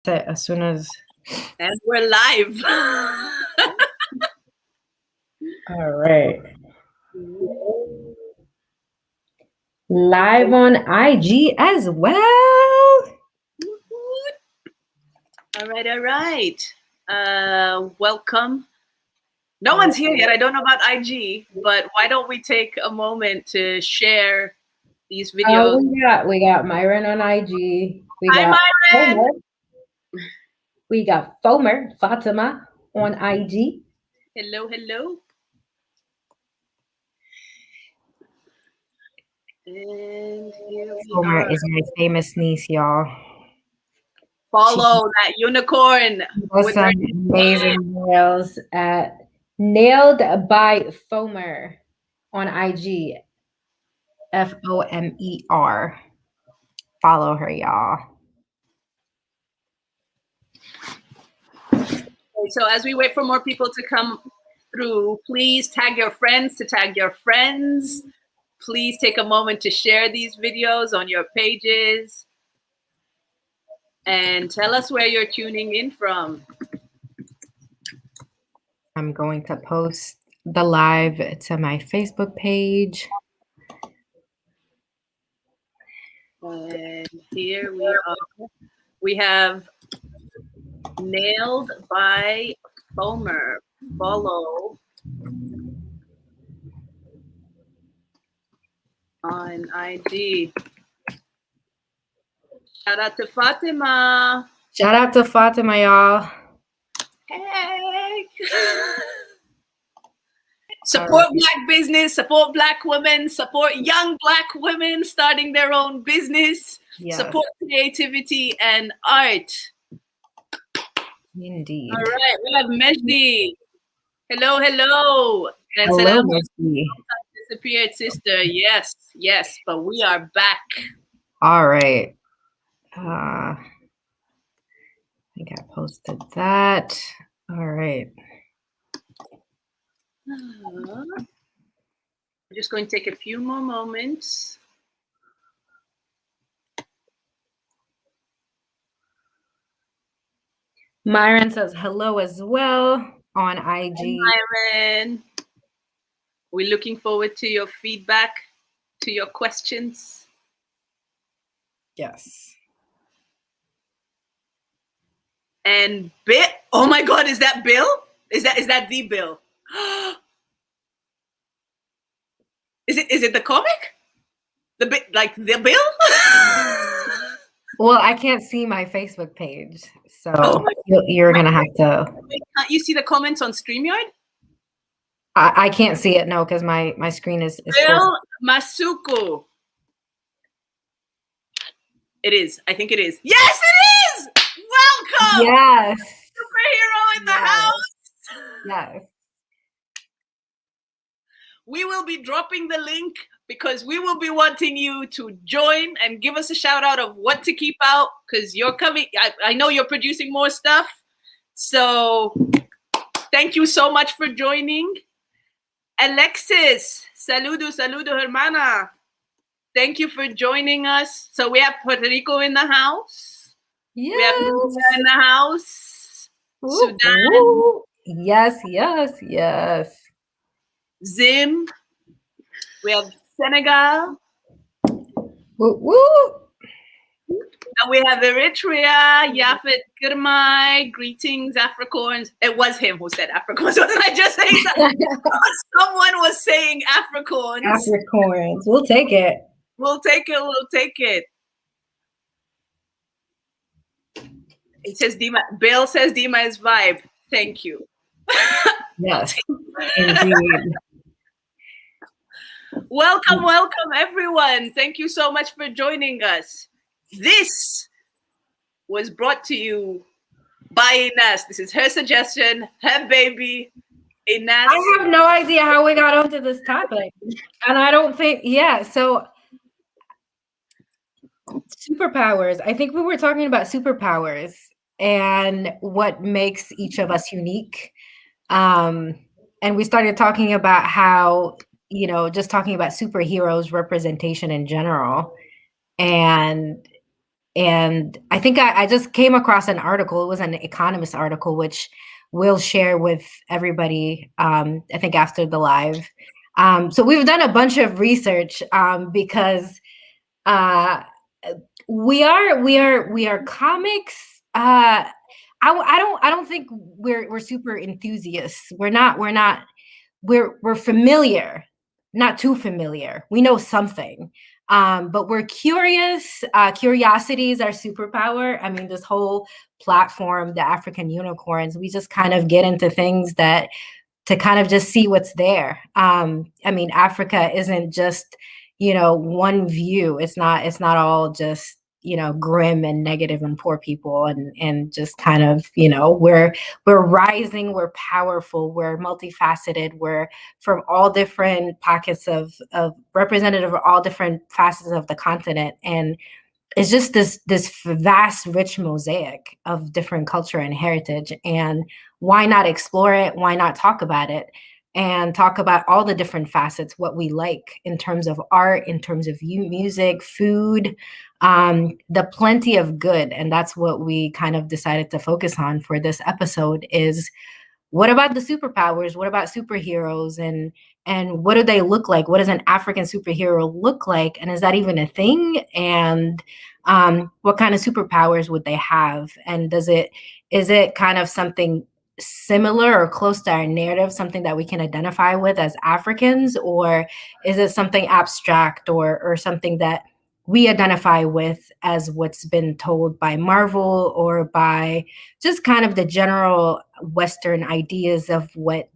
As soon as. And we're live. All right. Live on IG as well. All right. Welcome. No one's here yet. I don't know about IG, but why don't we take a moment to share these videos? We got Myron on IG. Hi, Myron. We got Fomer, Fatima on IG. Hello. And here we Fomer are. is my famous niece, y'all. Follow that unicorn. With some amazing nails at Nailed by Fomer on IG. Fomer. Follow her, y'all. So as we wait for more people to come through, please tag your friends to tag your friends. Please take a moment to share these videos on your pages. And tell us where you're tuning in from. I'm going to post the live to my Facebook page. And here we are. We have Nailed by Fomer. Follow on IG. Shout out to Fatima. Shout out to Fatima, y'all. Hey. Support Black business, support Black women, support young Black women starting their own business, support creativity and art. Indeed. All right, we have Mejdi. Hello. And hello, Mejdi. Disappeared sister. Yes, but we are back. All right. I think I posted that. All right. I'm just going to take a few more moments. Myron says hello as well on IG. Hi, Myron. We're looking forward to your feedback, to your questions. Yes. And Bill, oh my God, is that Bill? Is that the Bill? Is it the comic? The Bill? Well, I can't see my Facebook page, so you're gonna have to. Can't you see the comments on StreamYard? I can't see it, no, because my screen is Bill Masuku. It is. I think it is. Yes, it is. Welcome. Yes. Superhero in the house. Yes. We will be dropping the link because we will be wanting you to join and give us a shout out of what to keep out because you're coming. I know you're producing more stuff. So thank you so much for joining. Alexis, saludo, hermana. Thank you for joining us. So we have Puerto Rico in the house. Yes. We have India in the house. Ooh, Sudan. ooh. Yes. Zim. We have Senegal. Woo. And we have Eritrea, Yafet Girmay, greetings, Afrikans. It was him who said Afrikans. Wasn't I just saying that? Someone was saying Afrikans. Afrikans. We'll take it. We'll take it. It says Dima. Bill says Dima is vibe. Thank you. Yes, indeed. Welcome, everyone. Thank you so much for joining us. This was brought to you by Ines. This is her suggestion, her baby, Ines. I have no idea how we got onto this topic. And I don't think, so superpowers. I think we were talking about superpowers and what makes each of us unique. And we started talking about how, just talking about superheroes representation in general. And And I think I just came across an article. It was an Economist article, which we'll share with everybody, I think after the live. So we've done a bunch of research because uh, we are comics. I don't think we're super enthusiasts. We're familiar, not too familiar. We know something, but we're curious. Curiosity is our superpower. I mean, this whole platform, the African unicorns, we just kind of get into things that to kind of just see what's there. I mean, Africa isn't just, one view. It's not all just, grim and negative and poor people and just kind of, we're rising, we're powerful, we're multifaceted, we're from all different pockets of representative of all different facets of the continent. And it's just this vast, rich mosaic of different culture and heritage. And why not explore it? Why not talk about it? And talk about all the different facets, what we like in terms of art, in terms of music, food, the plenty of good. And that's what we kind of decided to focus on for this episode is what about the superpowers? What about superheroes? And what do they look like? What does an African superhero look like? And is that even a thing? And what kind of superpowers would they have? And is it kind of something similar or close to our narrative, something that we can identify with as Africans, or is it something abstract or something that we identify with as what's been told by Marvel or by just kind of the general Western ideas of what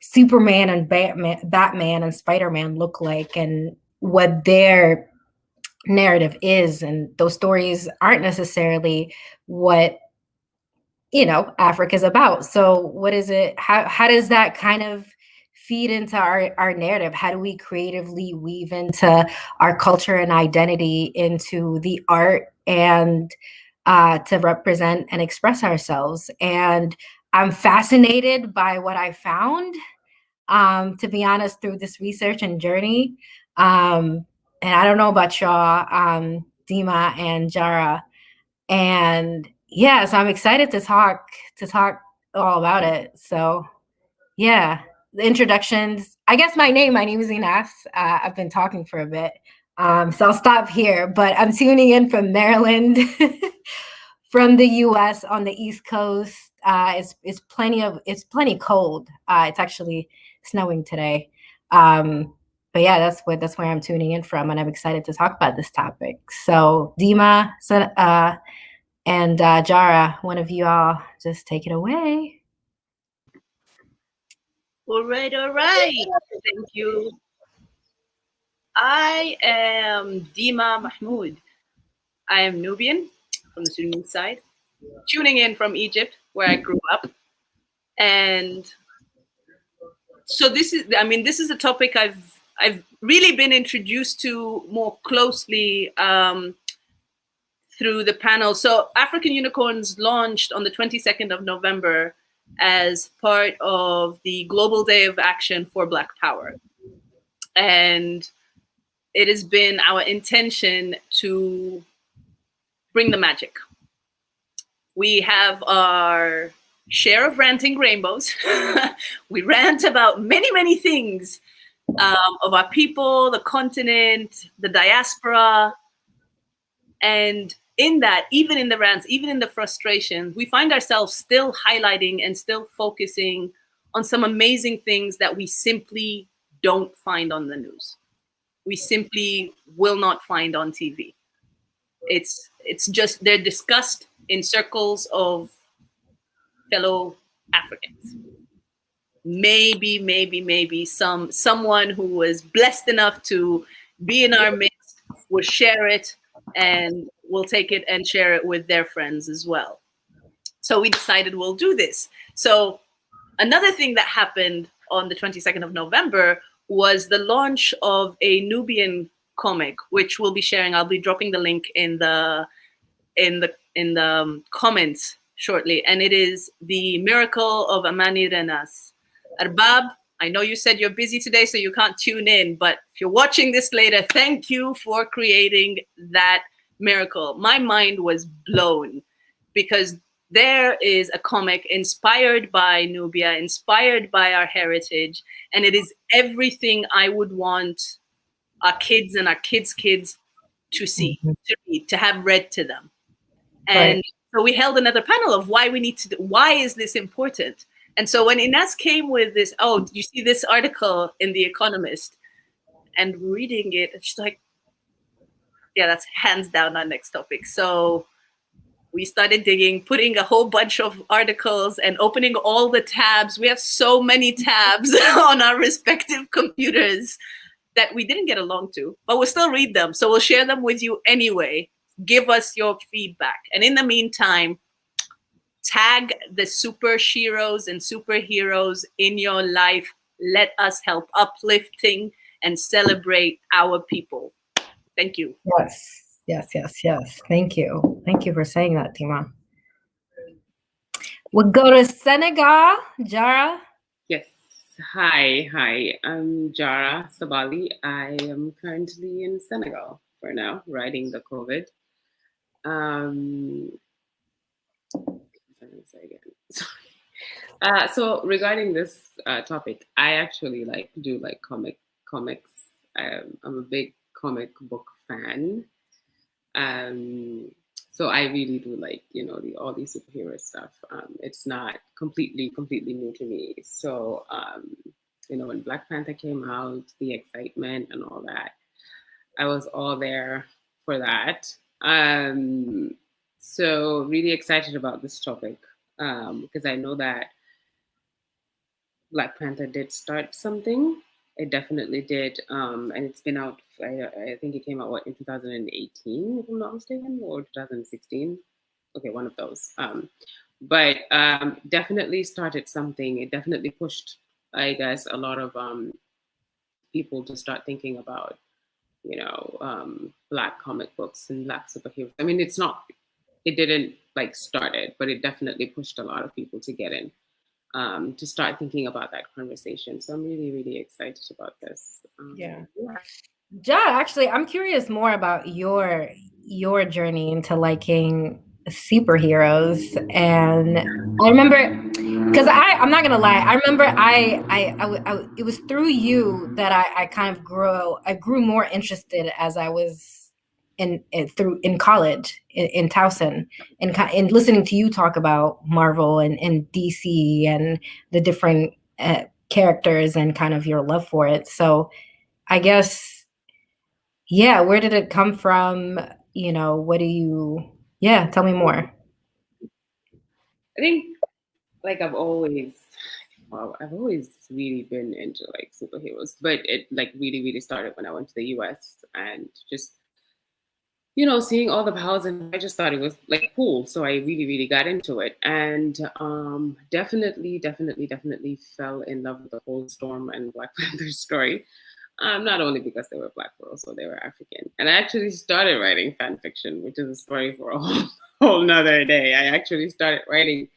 Superman and Batman and Spider-Man look like and what their narrative is. And those stories aren't necessarily what, Africa is about. So what is it? How does that kind of feed into our narrative? How do we creatively weave into our culture and identity into the art and to represent and express ourselves? And I'm fascinated by what I found, to be honest, through this research and journey. And I don't know about y'all, Dima and Jara. And yeah, so I'm excited to talk all about it. So yeah, the introductions. I guess my name is Ines. I've been talking for a bit. So I'll stop here, but I'm tuning in from Maryland, from the US on the East Coast. It's plenty cold. It's actually snowing today. But yeah, that's where I'm tuning in from, and I'm excited to talk about this topic. So Dima, and Jara, one of you all, just take it away. All right, all right. Thank you. I am Dima Mahmoud. I am Nubian from the Sudanese side, tuning in from Egypt, where I grew up. And so this is a topic I've really been introduced to more closely through the panel. So African Unicorns launched on the 22nd of November as part of the Global Day of Action for Black Power. And it has been our intention to bring the magic. We have our share of ranting rainbows. We rant about many, many things of our people, the continent, the diaspora. And in that, even in the rants, even in the frustrations, we find ourselves still highlighting and still focusing on some amazing things that we simply don't find on the news. We simply will not find on TV. It's just, they're discussed in circles of fellow Africans. Maybe someone who was blessed enough to be in our midst will share it and will take it and share it with their friends as well. So we decided we'll do this. So another thing that happened on the 22nd of November was the launch of a Nubian comic, which we'll be sharing. I'll be dropping the link in the comments shortly. And it is The Miracle of Amani Renas. Arbab, I know you said you're busy today, so you can't tune in, but if you're watching this later, thank you for creating that miracle. My mind was blown because there is a comic inspired by Nubia, inspired by our heritage, and it is everything I would want our kids and our kids' kids to see, to read, to have read to them. And so we held another panel of why we need to do, why is this important? And so when Ines came with this, oh, you see this article in The Economist, and reading it, it's just like, yeah, that's hands down our next topic. So we started digging, putting a whole bunch of articles and opening all the tabs. We have so many tabs on our respective computers that we didn't get along to, but we'll still read them. So we'll share them with you anyway. Give us your feedback. And in the meantime, tag the super sheroes and superheroes in your life. Let us help uplifting and celebrate our people. Thank you. Yes. Thank you. Thank you for saying that, Tima. We'll go to Senegal. Jara? Yes. Hi. I'm Jara Sabali. I am currently in Senegal for now, riding the COVID. So regarding this topic, I actually do comics. I'm a big comic book fan. So I really do all these superhero stuff. It's not completely new to me. So when Black Panther came out, the excitement and all that, I was all there for that. So really excited about this topic because I know that Black Panther did start something. It definitely did, and it's been out. I think it came out in 2018, if I'm not mistaken, or 2016. Okay, one of those. But definitely started something. It definitely pushed, I guess, a lot of people to start thinking about, Black comic books and Black superheroes. I mean, it didn't start it, but it definitely pushed a lot of people to get in. To start thinking about that conversation. So I'm really, really excited about this. Yeah. Actually, I'm curious more about your journey into liking superheroes. And I remember, because I'm not gonna lie, I remember I it was through you that I kind of grew more interested as I was in college in Towson, and listening to you talk about Marvel and DC and the different characters and kind of your love for it. So I guess, yeah, where did it come from? What do you, tell me more. I think I've always really been into superheroes, but it really, really started when I went to the US and just seeing all the powers, and I just thought it was cool. So I really, really got into it, and definitely fell in love with the whole Storm and Black Panther story. Not only because they were Black, but also they were African. And I actually started writing fan fiction, which is a story for a whole nother day. I actually started writing.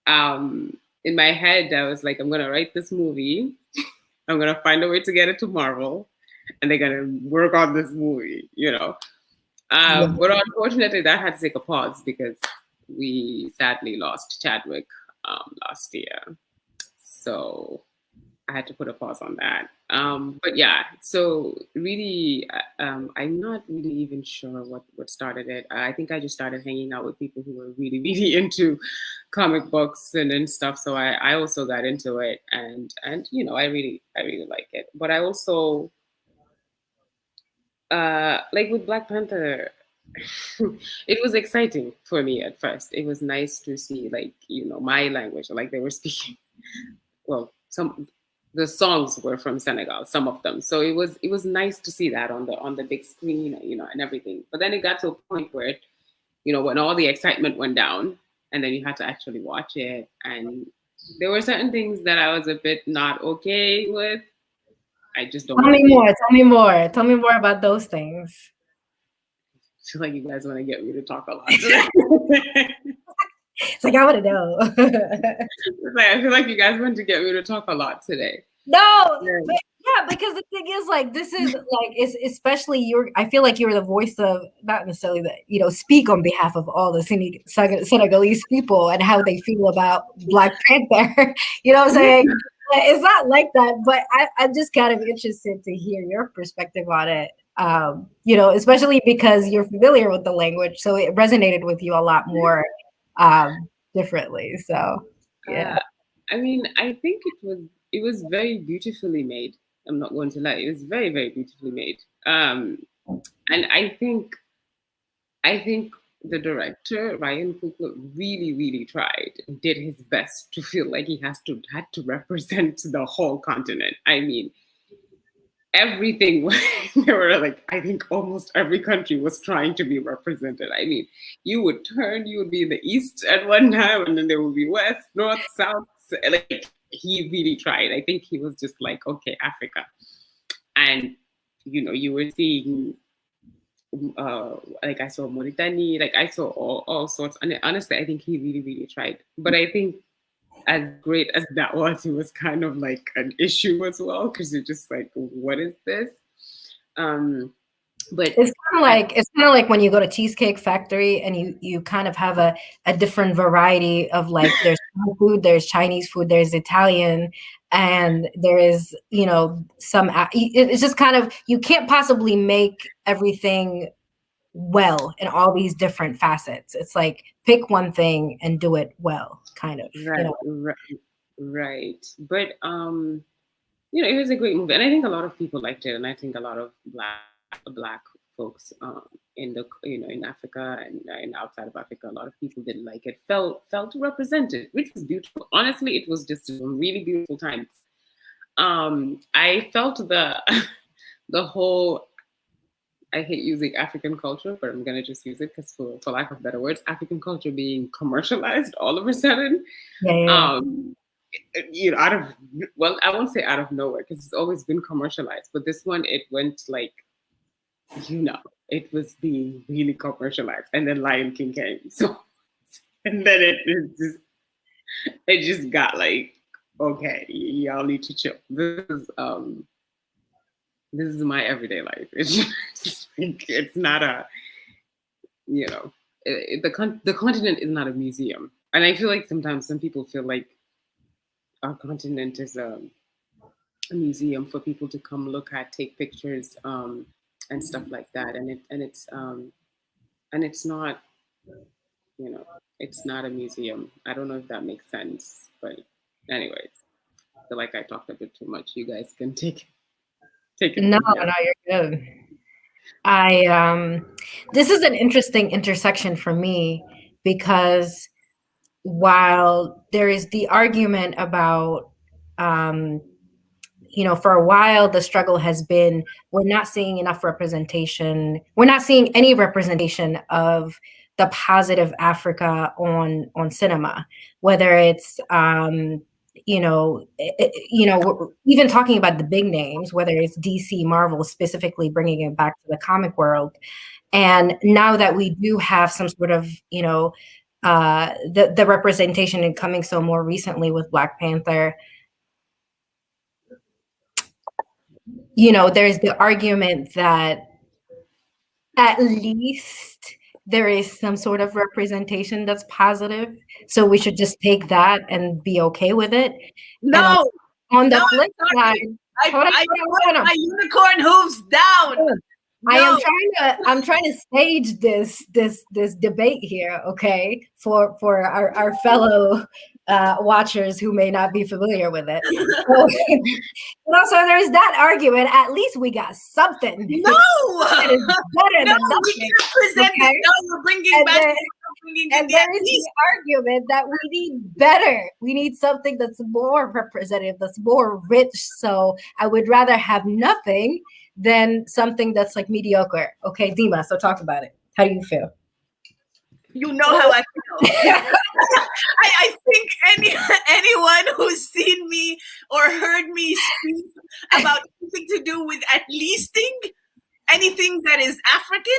In my head, I was like, I'm gonna write this movie. I'm gonna find a way to get it to Marvel, and they're gonna work on this movie, But unfortunately, that had to take a pause because we sadly lost Chadwick last year. So I had to put a pause on that. But yeah, so really, I'm not really even sure what started it. I think I just started hanging out with people who were really, really into comic books and stuff. So I also got into it, and I really like it. But I also with Black Panther, it was exciting for me at first. It was nice to see my language, they were speaking. Well, the songs were from Senegal, some of them. So it was nice to see that on the big screen, and everything. But then it got to a point where, when all the excitement went down, and then you had to actually watch it, and there were certain things that I was a bit not okay with. I just don't. Tell me more. Tell me more about those things. I feel like you guys want to get me to talk a lot. It's I want to know. I feel like you guys want to get me to talk a lot today. No, Yeah, because the thing is, like, this is like, it's especially I feel like you're the voice of, not necessarily that, you know, speak on behalf of all the Senegalese people and how they feel about Black Panther. You know what I'm saying? It's not like that, but I'm just kind of interested to hear your perspective on it. You know, especially because you're familiar with the language, so it resonated with you a lot more differently. So, yeah. I mean, I think it was very beautifully made. I'm not going to lie. It was very, very beautifully made. And I think the director, Ryan Coogler, really, really tried and did his best to feel like he had to represent the whole continent. I mean, everything there were like, I think almost every country was trying to be represented. I mean, you would be in the east at one time, and then there would be west, north, south. Like, he really tried. I think he was just like, okay, Africa. And you know, you were seeing like, I saw Mauritania, like I saw all sorts. And honestly, I think he really, really tried. But I think as great as that was, it was kind of like an issue as well, because you're just like, what is this? But it's kind of like when you go to Cheesecake Factory and you kind of have a different variety of, like, there's food, there's Chinese food, there's Italian, and there is, you know, it's just kind of, you can't possibly make everything well in all these different facets. It's like, pick one thing and do it well, kind of. Right, you know? right. But you know, it was a great movie, and I think a lot of people liked it, and I think a lot of black folks in the, you know, in Africa and outside of Africa, a lot of people didn't like it. Felt represented, which was beautiful. Honestly, it was just some really beautiful times. I felt the the whole, I hate using African culture, but I'm gonna just use it because, for lack of better words, African culture being commercialized all of a sudden. Yeah. You know, I won't say out of nowhere, because it's always been commercialized, but this one, it went like, you know, it was being really commercialized, and then Lion King came, so, and then it just got like, okay, y'all need to chill. This is my everyday life. It's just, it's not a, you know, the continent is not a museum, and I feel like sometimes some people feel like our continent is a museum for people to come look at, take pictures, and stuff like that. And it's not, you know, it's not a museum. I don't know if that makes sense, but anyways, I feel like I talked a bit too much. You guys can take it. No, you're good. This is an interesting intersection for me, because while there is the argument about, you know, for a while the struggle has been, we're not seeing enough representation. We're not seeing any representation of the positive Africa on cinema, whether it's you know, even talking about the big names, whether it's DC, Marvel, specifically bringing it back to the comic world. And now that we do have some sort of, you know, the representation and coming so more recently with Black Panther, you know, there's the argument that at least there is some sort of representation that's positive. So we should just take that and be okay with it. No. On the flip side, I put my unicorn hooves down. I'm trying to stage this debate here, okay, for our fellow watchers who may not be familiar with it. So there's that argument. At least we got something. No, that is better than nothing. Okay? No, we're bringing back. And there is the argument that we need better. We need something that's more representative, that's more rich. So I would rather have nothing than something that's like mediocre. Okay, Dima, so talk about it. How do you feel? You know how I feel. I think anyone who's seen me or heard me speak about anything to do with at leasting anything that is African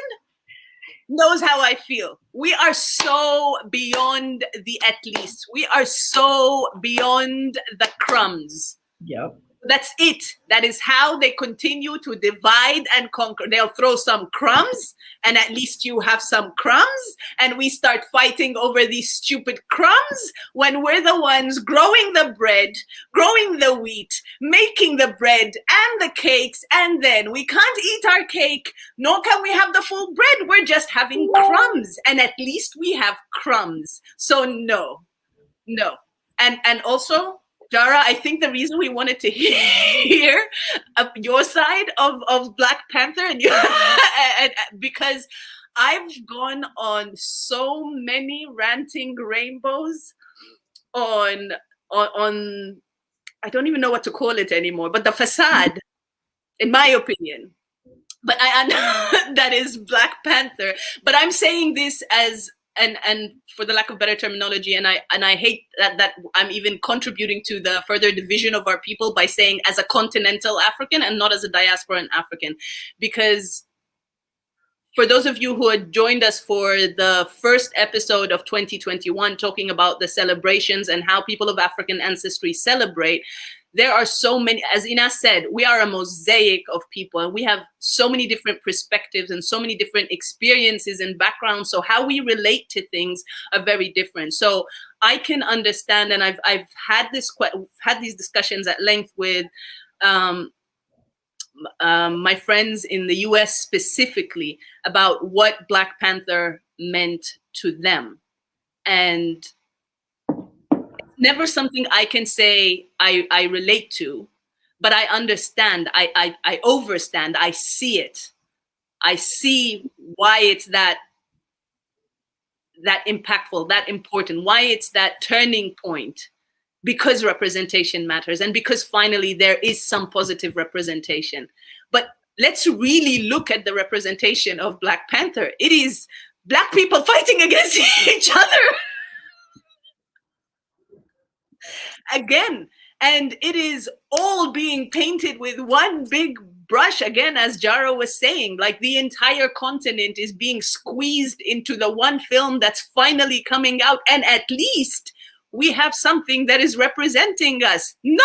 knows how I feel. We are so beyond the at least. We are so beyond the crumbs. Yep. That's it. That is how they continue to divide and conquer. They'll throw some crumbs, and at least you have some crumbs, and we start fighting over these stupid crumbs when we're the ones growing the bread, growing the wheat, making the bread and the cakes, and then we can't eat our cake, nor can we have the full bread. We're just having crumbs, and at least we have crumbs. So no. And also, Jara, I think the reason we wanted to hear your side of Black Panther and because I've gone on so many ranting rainbows on I don't even know what to call it anymore, but the facade, in my opinion. But that is Black Panther. But I'm saying this as and for the lack of better terminology, and I hate that I'm even contributing to the further division of our people by saying as a continental African and not as a diasporan African, because for those of you who had joined us for the first episode of 2021 talking about the celebrations and how people of African ancestry celebrate, there are so many, as Ina said, we are a mosaic of people and we have so many different perspectives and so many different experiences and backgrounds. So how we relate to things are very different. So I can understand, and I've had these discussions at length with my friends in the US specifically about what Black Panther meant to them. And never something I can say I relate to, but I understand, I overstand, I see it. I see why it's that impactful, that important, why it's that turning point, because representation matters and because finally there is some positive representation. But let's really look at the representation of Black Panther. It is Black people fighting against each other. Again, and it is all being painted with one big brush, again, as Jara was saying, like the entire continent is being squeezed into the one film that's finally coming out, and at least we have something that is representing us. No,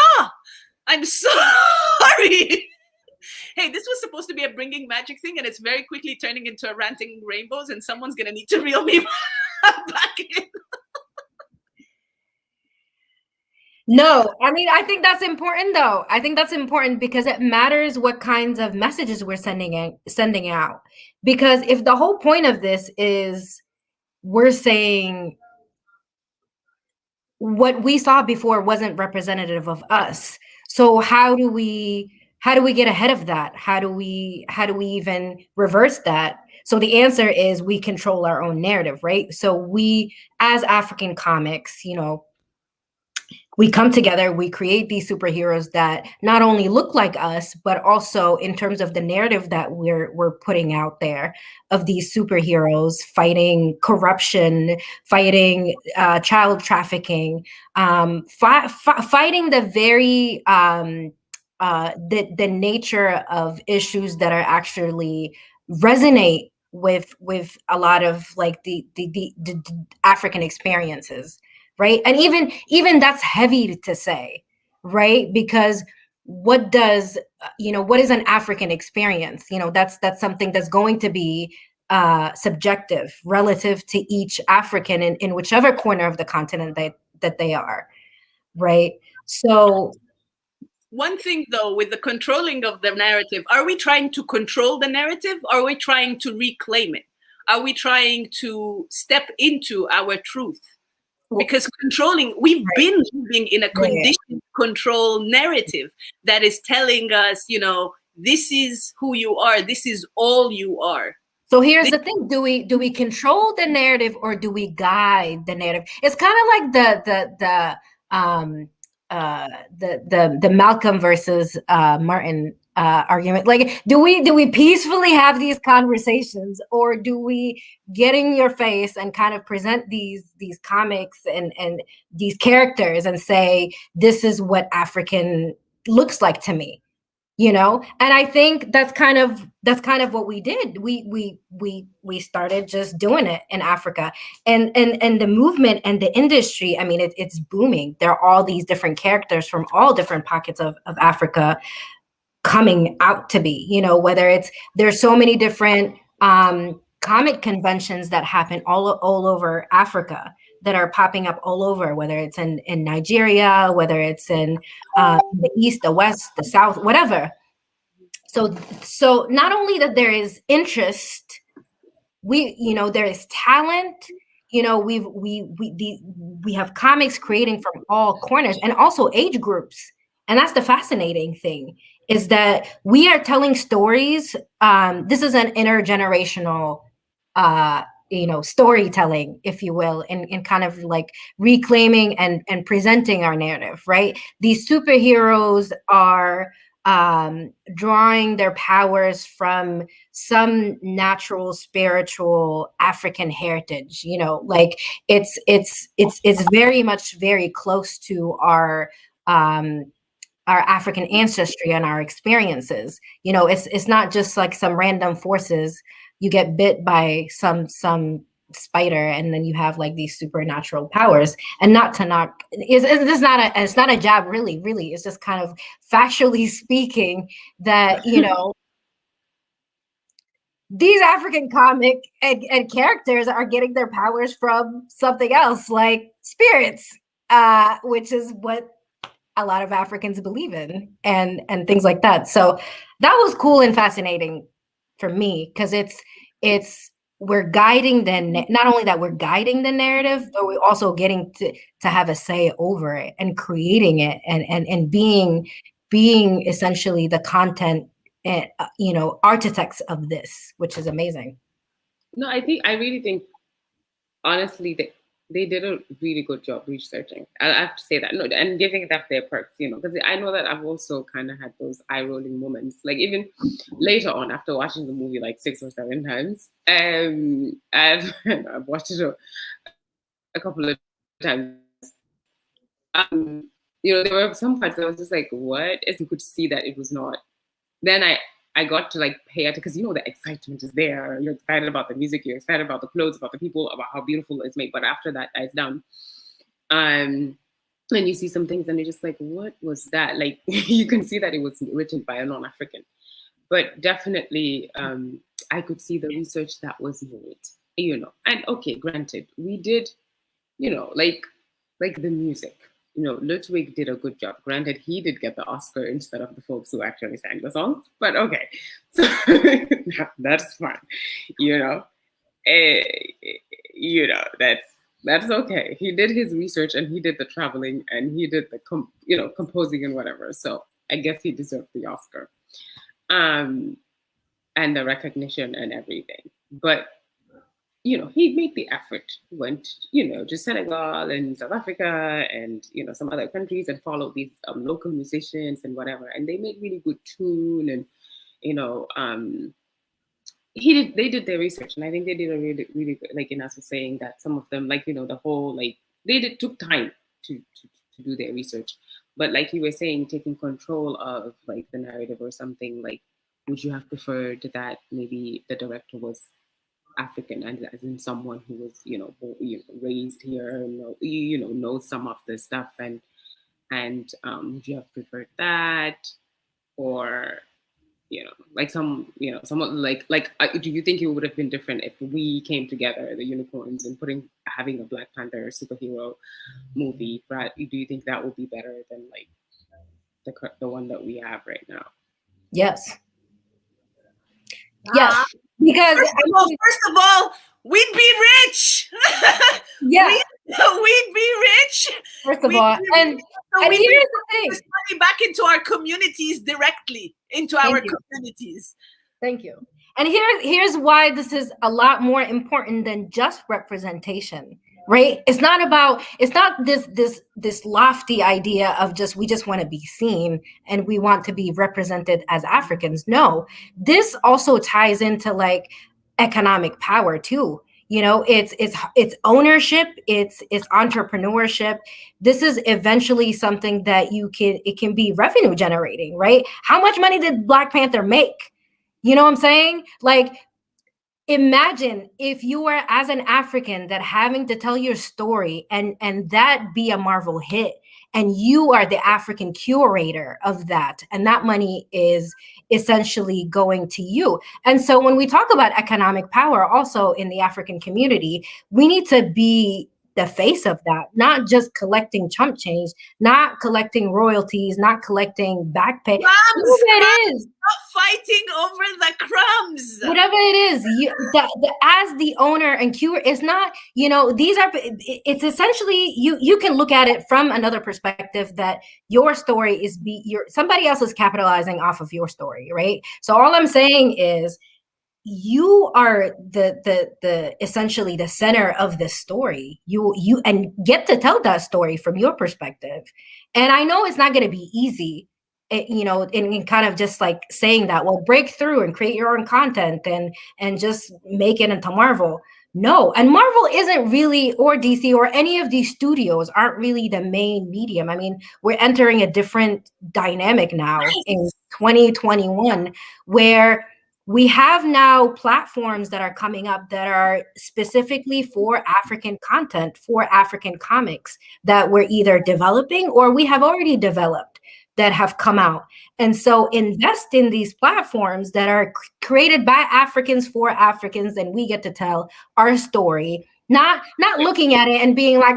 I'm sorry. Hey, this was supposed to be a bringing magic thing, and it's very quickly turning into a ranting rainbows, and someone's gonna need to reel me back in. No, I mean, I think that's important though. I think that's important because it matters what kinds of messages we're sending out. Because if the whole point of this is we're saying what we saw before wasn't representative of us. So how do we get ahead of that? How do we even reverse that? So the answer is we control our own narrative, right? So we, as African comics, you know, we come together, we create these superheroes that not only look like us, but also in terms of the narrative that we're putting out there of these superheroes fighting corruption, fighting child trafficking, fighting the very the nature of issues that are actually resonate with a lot of like the African experiences. Right. And even that's heavy to say, right? Because what is an African experience? You know, that's something that's going to be subjective relative to each African in whichever corner of the continent that they are. Right. So one thing though, with the controlling of the narrative, are we trying to control the narrative? Or are we trying to reclaim it? Are we trying to step into our truth? Because we've been living in a conditioned control narrative that is telling us, you know, this is who you are, this is all you are. So here's the thing: do we control the narrative or do we guide the narrative? It's kind of like the Malcolm versus Martin argument. Like, do we peacefully have these conversations, or do we get in your face and kind of present these comics and these characters and say, this is what African looks like to me? you know. And I think that's kind of what we did. We started just doing it in Africa, and the movement and the industry, I mean, it's booming. There are all these different characters from all different pockets of Africa coming out to be, you know, whether it's, there's so many different comic conventions that happen all over Africa, that are popping up all over, whether it's in Nigeria, whether it's in the East, the West, the South, whatever. So not only that there is interest, you know, there is talent, you know, we have comics creating from all corners, and also age groups. And that's the fascinating thing, is that we are telling stories. This is an intergenerational you know, storytelling, if you will, in kind of like reclaiming and presenting our narrative, right? These superheroes are drawing their powers from some natural spiritual African heritage, you know, like it's very much very close to our African ancestry and our experiences. You know, it's not just like some random forces. You get bit by some spider, and then you have like these supernatural powers. And not to knock, it's not a jab, really. It's just kind of factually speaking that, you know, these African comic and characters are getting their powers from something else, like spirits, which is what a lot of Africans believe in, and things like that. So that was cool and fascinating for me, because we're guiding not only that we're guiding the narrative, but we're also getting to have a say over it, and creating it, and being essentially the content and you know, architects of this, which is amazing. No, I really think honestly they did a really good job researching. I have to say that. No, and giving that their perks, you know, because I know that I've also kind of had those eye-rolling moments. Like even later on, after watching the movie like 6 or 7 times, I've watched it a couple of times. You know, there were some parts that I was just like, what? As you could see that it was not. Then I got to like pay attention, because you know the excitement is there. You're excited about the music, you're excited about the clothes, about the people, about how beautiful it's made. But after that dies down, and you see some things and you're just like, what was that? Like you can see that it was written by a non-African. But definitely I could see the research that was made, you know. And okay, granted, we did, you know, like the music. You know, Ludwig did a good job. Granted, he did get the Oscar instead of the folks who actually sang the songs, but okay, so that's fine. You know, you know, that's okay. He did his research, and he did the traveling, and he did the composing and whatever. So I guess he deserved the Oscar, and the recognition and everything. But you know, he made the effort, went, you know, to Senegal and South Africa and, you know, some other countries, and followed these local musicians and whatever. And they made really good tune, and, you know, they did their research. And I think they did a really, really good, like Ines was saying, that some of them, like, you know, the whole, like, took time to do their research. But like you were saying, taking control of like the narrative or something, like, would you have preferred that maybe the director was African, and as in someone who was, you know, raised here, you know, knows some of the stuff, and would you have preferred that, or, you know, like someone like do you think it would have been different if we came together, the unicorns, and having a Black Panther superhero movie? Right? Do you think that would be better than like the one that we have right now? Yes. Yes. Because first of all, we'd be rich. Yeah, we'd be rich. First of all, and here's the thing: money back into our communities directly, into our communities. Thank you. And here's why this is a lot more important than just representation, right? It's not this lofty idea of we just want to be seen and we want to be represented as Africans. No, this also ties into like economic power too. You know, it's ownership, it's entrepreneurship. This is eventually something that it can be revenue generating, right? How much money did Black Panther make? You know what I'm saying? Like, imagine if you were, as an African, that having to tell your story and that be a Marvel hit, and you are the African curator of that, and that money is essentially going to you. And so when we talk about economic power also in the African community, we need to be the face of that, not just collecting chump change, not collecting royalties, not collecting back pay. Crumbs, Whatever it is, stop fighting over the crumbs. whatever it is, as the owner and curator, it's not, you know, it's essentially, you can look at it from another perspective, that your story is somebody else is capitalizing off of your story, right? So all I'm saying is, you are the essentially the center of this story. You and get to tell that story from your perspective. And I know it's not going to be easy, you know, in kind of just like saying that, well, break through and create your own content and just make it into Marvel. No, and Marvel isn't really, or DC, or any of these studios aren't really the main medium. I mean, we're entering a different dynamic now in 2021, where we have now platforms that are coming up that are specifically for African content, for African comics, that we're either developing or we have already developed, that have come out. And so invest in these platforms that are created by Africans for Africans, and we get to tell our story, not looking at it and being like,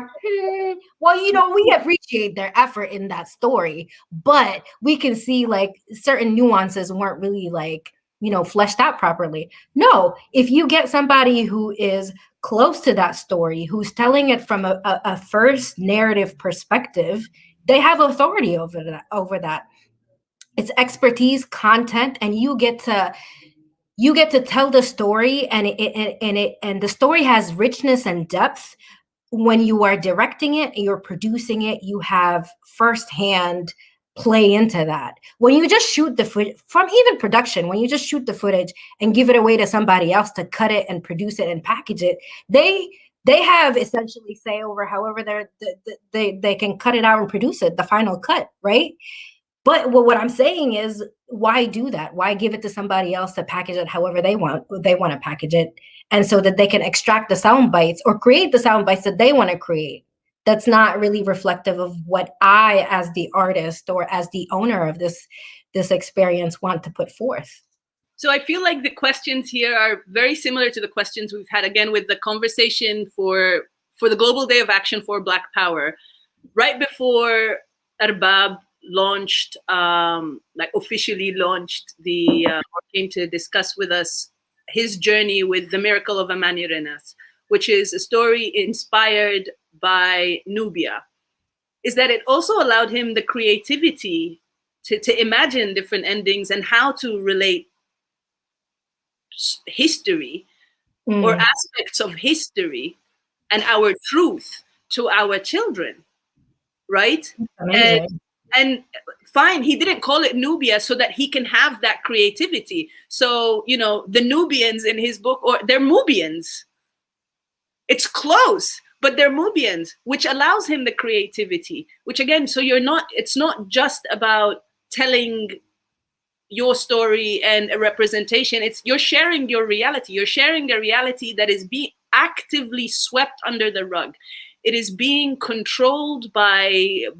well, you know, we appreciate their effort in that story, but we can see like certain nuances weren't really like, you know, fleshed out properly. No, if you get somebody who is close to that story, who's telling it from a first narrative perspective, they have authority over that. It's expertise, content, and you get to tell the story, and the story has richness and depth. When you are directing it and you're producing it, you have firsthand play into that. When you just shoot the footage, from even production, when you just shoot the footage and give it away to somebody else to cut it and produce it and package it, they have essentially say over however they can cut it out and produce it, the final cut, right? But what I'm saying is, why do that? Why give it to somebody else to package it however they want to package it, and so that they can extract the sound bites or create the sound bites that they want to create? That's not really reflective of what I, as the artist or as the owner of this experience, want to put forth. So I feel like the questions here are very similar to the questions we've had, again, with the conversation for the Global Day of Action for Black Power. Right before Arbab launched, like officially launched or came to discuss with us his journey with The Miracle of Amani Renas, which is a story inspired by Nubia, is that it also allowed him the creativity to imagine different endings and how to relate history or aspects of history and our truth to our children, right? And fine, he didn't call it Nubia so that he can have that creativity. So, you know, the Nubians in his book, or they're Mubians. It's close, but they're Mubians, which allows him the creativity, which again, so it's not just about telling your story and a representation. You're sharing your reality. You're sharing the reality that is being actively swept under the rug. It is being controlled by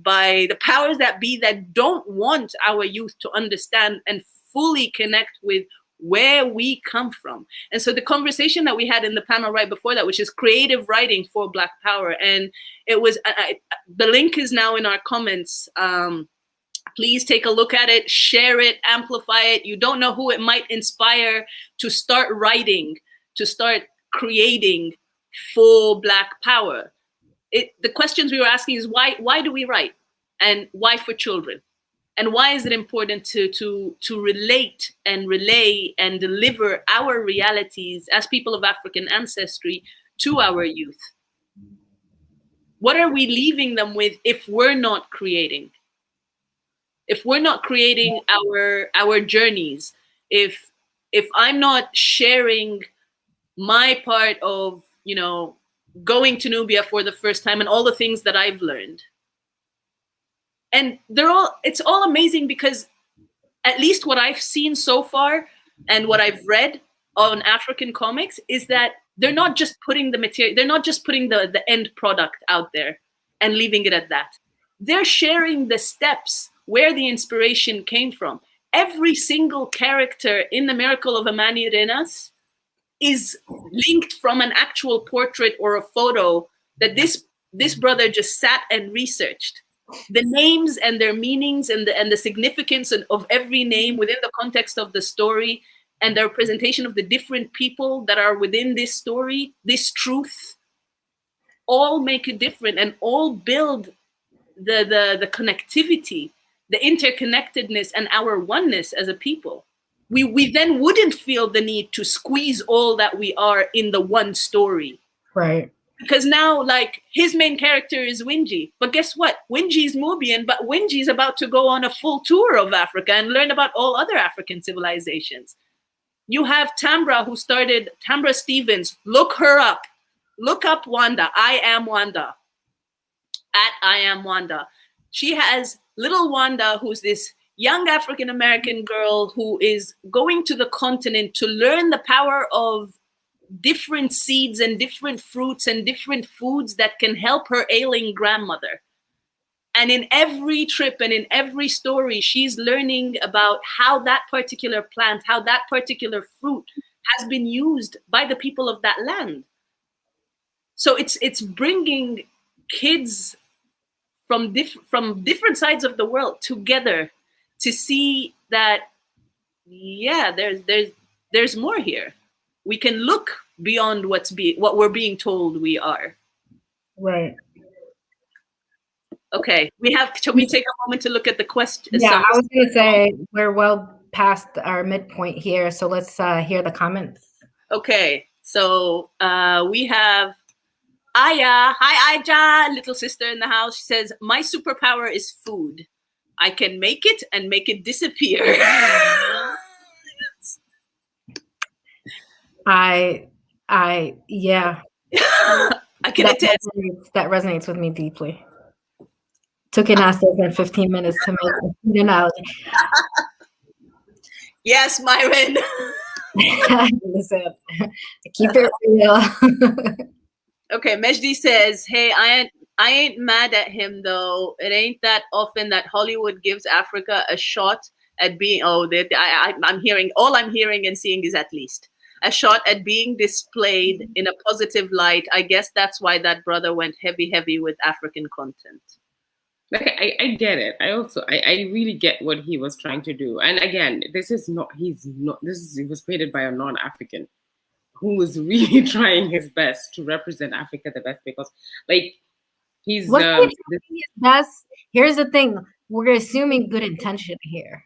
the powers that be, that don't want our youth to understand and fully connect with where we come from. And so the conversation that we had in the panel right before that, which is creative writing for Black Power, and it was, the link is now in our comments. Please take a look at it, share it, amplify it. You don't know who it might inspire to start writing, to start creating for Black Power. The questions we were asking is why do we write, and why for children, and why is it important to relate and relay and deliver our realities as people of African ancestry to our youth? What are we leaving them with if we're not creating? If we're not creating our journeys, if I'm not sharing my part of you know, going to Nubia for the first time and all the things that I've learned. And it's all amazing because at least what I've seen so far and what I've read on African comics is that they're not just putting the material, they're not just putting the end product out there and leaving it at that. They're sharing the steps where the inspiration came from. Every single character in The Miracle of Amani Renas is linked from an actual portrait or a photo that this brother just sat and researched. The names and their meanings and the significance of every name within the context of the story and the representation of the different people that are within this story, this truth, all make it different and all build the connectivity, the interconnectedness and our oneness as a people. We then wouldn't feel the need to squeeze all that we are in the one story. Right. Because now, like, his main character is Winji. But guess what? Winji is Nubian, but Winji is about to go on a full tour of Africa and learn about all other African civilizations. You have Tambra Stevens. Look her up. Look up Wanda. I am Wanda. At I am Wanda. She has little Wanda, who's this young African-American girl who is going to the continent to learn the power of different seeds and different fruits and different foods that can help her ailing grandmother. And in every trip and in every story, she's learning about how that particular plant, how that particular fruit has been used by the people of that land. So it's bringing kids from different sides of the world together to see that, yeah, there's more here. We can look beyond what we're being told we are. Right. Okay, shall we take a moment to look at the question? Yeah, I was going to say we're well past our midpoint here, so let's hear the comments. Okay, so we have Aya. Hi, Aja, little sister in the house. She says, my superpower is food. I can make it and make it disappear. Yeah. I can attest. That resonates with me deeply. Took an us than 15 minutes to make an analogy. Yes, Myron. Listen, keep it real. Okay, Mejdi says, hey, I ain't mad at him though. It ain't that often that Hollywood gives Africa a shot at being, I'm hearing and seeing is at least a shot at being displayed in a positive light. I guess that's why that brother went heavy with African content. Like, I get it. I really get what he was trying to do. And again, it was created by a non-African who was really trying his best to represent Africa the best, because like he's best. Here's the thing. We're assuming good intention here.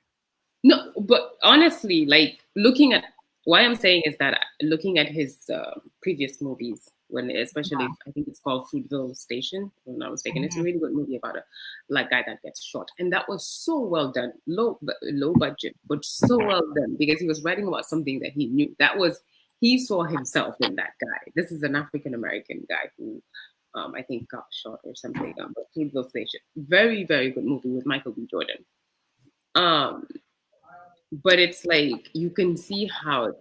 No, but honestly, like why I'm saying is that looking at his previous movies, especially I think it's called Fruitville Station, if I'm not mistaken, it's a really good movie about a black guy that gets shot, and that was so well done, low budget, but so well done, because he was writing about something that he knew. He saw himself in that guy. This is an African American guy who I think got shot or something. But Fruitville Station, very very good movie with Michael B. Jordan. But it's like you can see how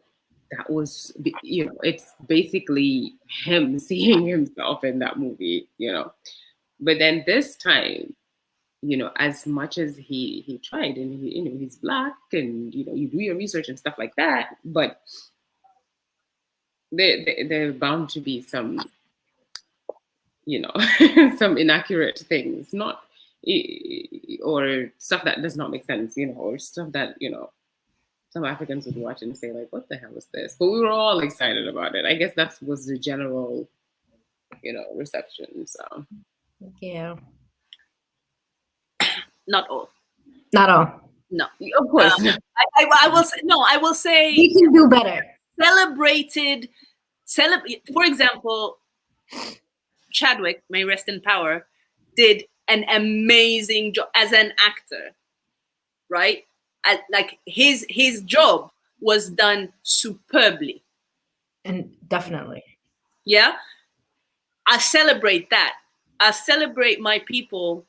that was, it's basically him seeing himself in that movie, But then this time, as much as he tried, and he's black, and you do your research and stuff like that, but there are bound to be some, some inaccurate things, or stuff that does not make sense, or stuff that, some Africans would watch and say, like, what the hell is this? But we were all excited about it. I guess that was the general, reception. So, yeah. Not all. No. Of course. I will say we can do better. For example, Chadwick, may rest in power, did an amazing job as an actor, right? Like his job was done superbly. And definitely. Yeah, I celebrate that. I celebrate my people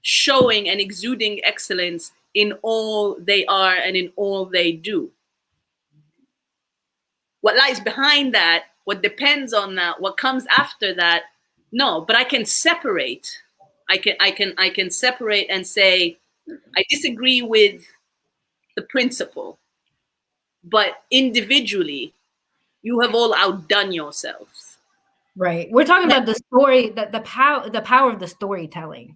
showing and exuding excellence in all they are and in all they do. What lies behind that, what depends on that, what comes after that, no. But I can separate. I can separate and say, I disagree with the principle, but individually, you have all outdone yourselves. Right. We're talking about the story, the power of the storytelling.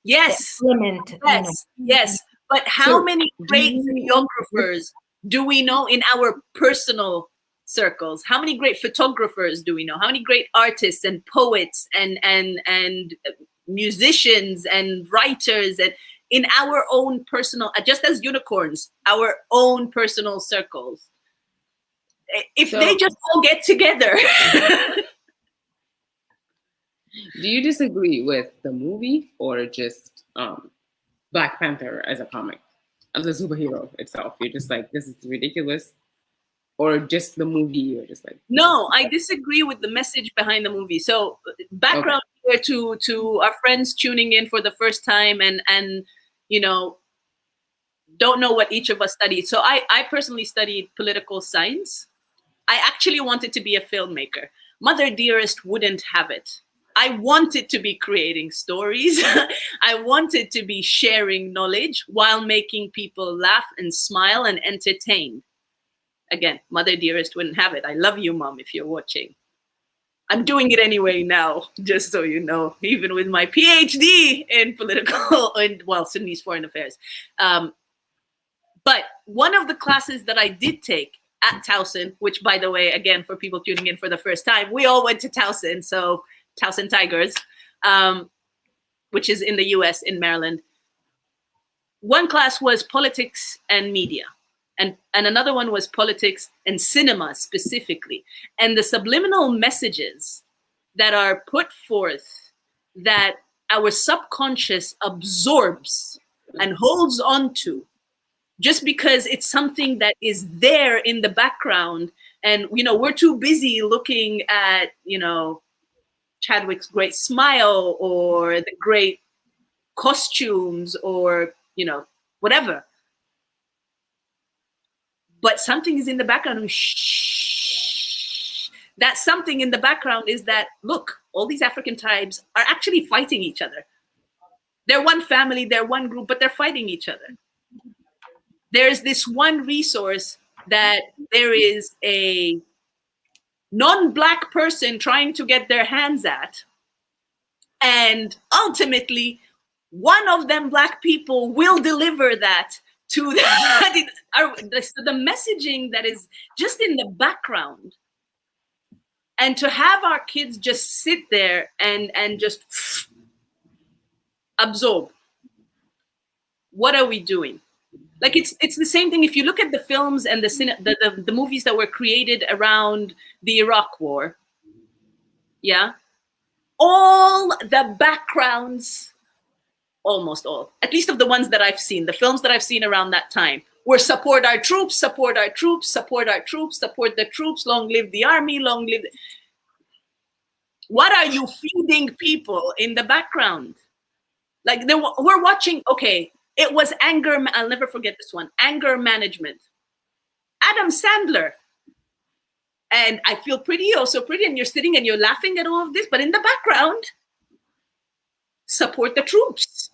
Yes. The element, Yes. Yes. But how many great videographers do we know in our personal circles? How many great photographers do we know? How many great artists and poets and musicians and writers and in our own personal, just as unicorns, our own personal circles? If they just all get together. Do you disagree with the movie or just Black Panther as a comic, as a superhero itself? You're just like, this is ridiculous, or just the movie, or just like? No, I disagree with the message behind the movie. So background here to our friends tuning in for the first time and you know, don't know what each of us studied. So I personally studied political science. I actually wanted to be a filmmaker. Mother Dearest wouldn't have it. I wanted to be creating stories. I wanted to be sharing knowledge while making people laugh and smile and entertain. Again, Mother Dearest wouldn't have it. I love you, Mom, if you're watching. I'm doing it anyway now, just so you know, even with my PhD in political, and well, Sudanese foreign affairs. But one of the classes that I did take at Towson, which, by the way, again, for people tuning in for the first time, we all went to Towson, so Towson Tigers, which is in the US, in Maryland. One class was politics and media, and another one was politics and cinema specifically. And the subliminal messages that are put forth that our subconscious absorbs and holds on to, just because it's something that is there in the background. And, you know, we're too busy looking at, you know, Chadwick's great smile or the great costumes or, you know, whatever. But something is in the background. Shh. That something in the background is that, look, all these African tribes are actually fighting each other. They're one family, they're one group, but they're fighting each other. There's this one resource that there is a non-Black person trying to get their hands at. And ultimately, one of them Black people will deliver that to the messaging that is just in the background. And to have our kids just sit there and just absorb. What are we doing? Like it's the same thing. If you look at the films and the movies that were created around the Iraq War, yeah, all the backgrounds, almost all, at least of the ones that I've seen, the films that I've seen around that time, were support our troops, support our troops, support our troops, support the troops, long live the army, long live. What are you feeding people in the background? Like we're watching, okay, it was anger, I'll never forget this one, anger management. Adam Sandler. And I feel pretty, oh so pretty, and you're sitting and you're laughing at all of this, but in the background, support the troops.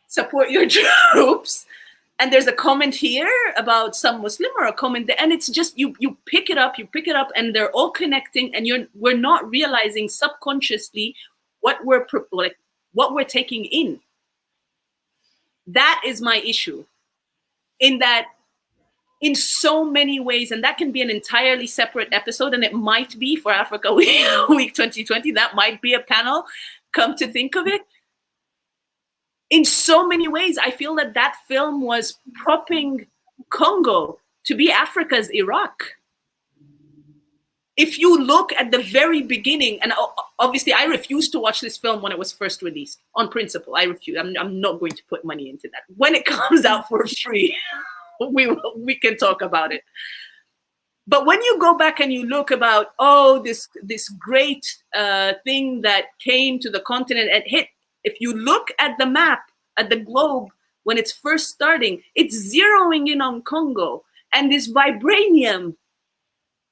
Support your troops. And there's a comment here about some Muslim or a comment there, and it's just, you pick it up, and they're all connecting, and we're not realizing subconsciously what we're taking in. That is my issue. In that, in so many ways, and that can be an entirely separate episode, and it might be for Africa Week 2020, that might be a panel, come to think of it. In so many ways, I feel that film was propping Congo to be Africa's Iraq. If you look at the very beginning, and obviously I refused to watch this film when it was first released, on principle, I refuse. I'm not going to put money into that. When it comes out for free, we can talk about it. But when you go back and you look about, oh, this great thing that came to the continent and hit, if you look at the map, at the globe, when it's first starting, it's zeroing in on Congo. And this vibranium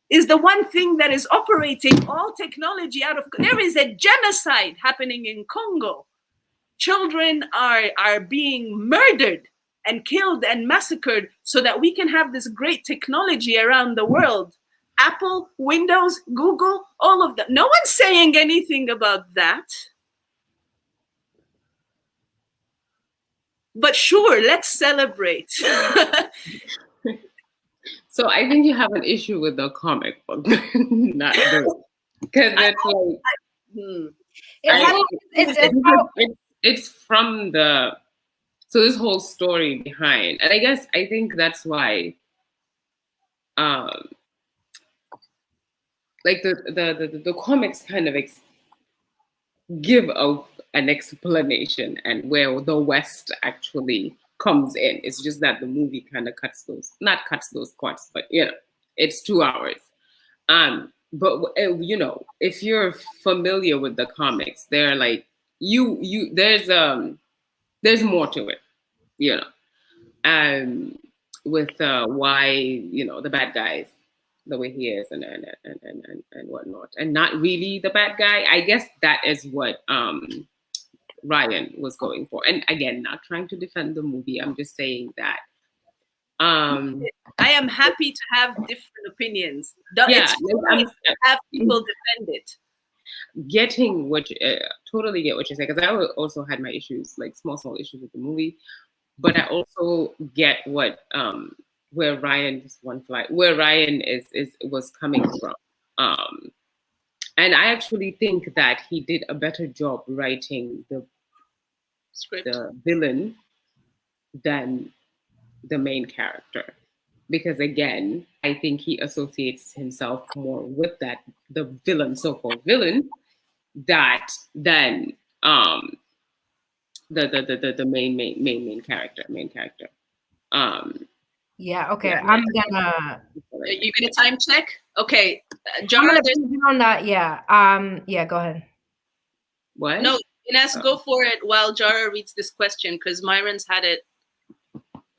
is the one thing that is operating all technology out of, there is a genocide happening in Congo. Children are being murdered and killed and massacred so that we can have this great technology around the world. Apple, Windows, Google, all of them. No one's saying anything about that. But sure, let's celebrate. So I think you have an issue with the comic book, not the, because it's from the, so this whole story behind, and I think that's why, like the comics kind of give out an explanation and where the West actually comes in. It's just that the movie kind of not cuts those parts, but it's 2 hours. But if you're familiar with the comics, they're like there's more to it, with why the bad guys the way he is and whatnot, and not really the bad guy. I guess that is what Ryan was going for. And again, not trying to defend the movie. I'm just saying that I am happy to have different opinions. Have people defend it. Getting what totally get what you're saying, because I also had my issues, like small issues with the movie, but I also get what where Ryan was coming from, and I actually think that he did a better job writing the script, the villain, than the main character, because again, I think he associates himself more with the villain, so-called villain, than the main character. Yeah. Okay. Yeah. I'm gonna. You gonna time check? Okay. John, on that. Yeah. Yeah. Go ahead. What? No, Ines, go for it while Jara reads this question, because Myron's had it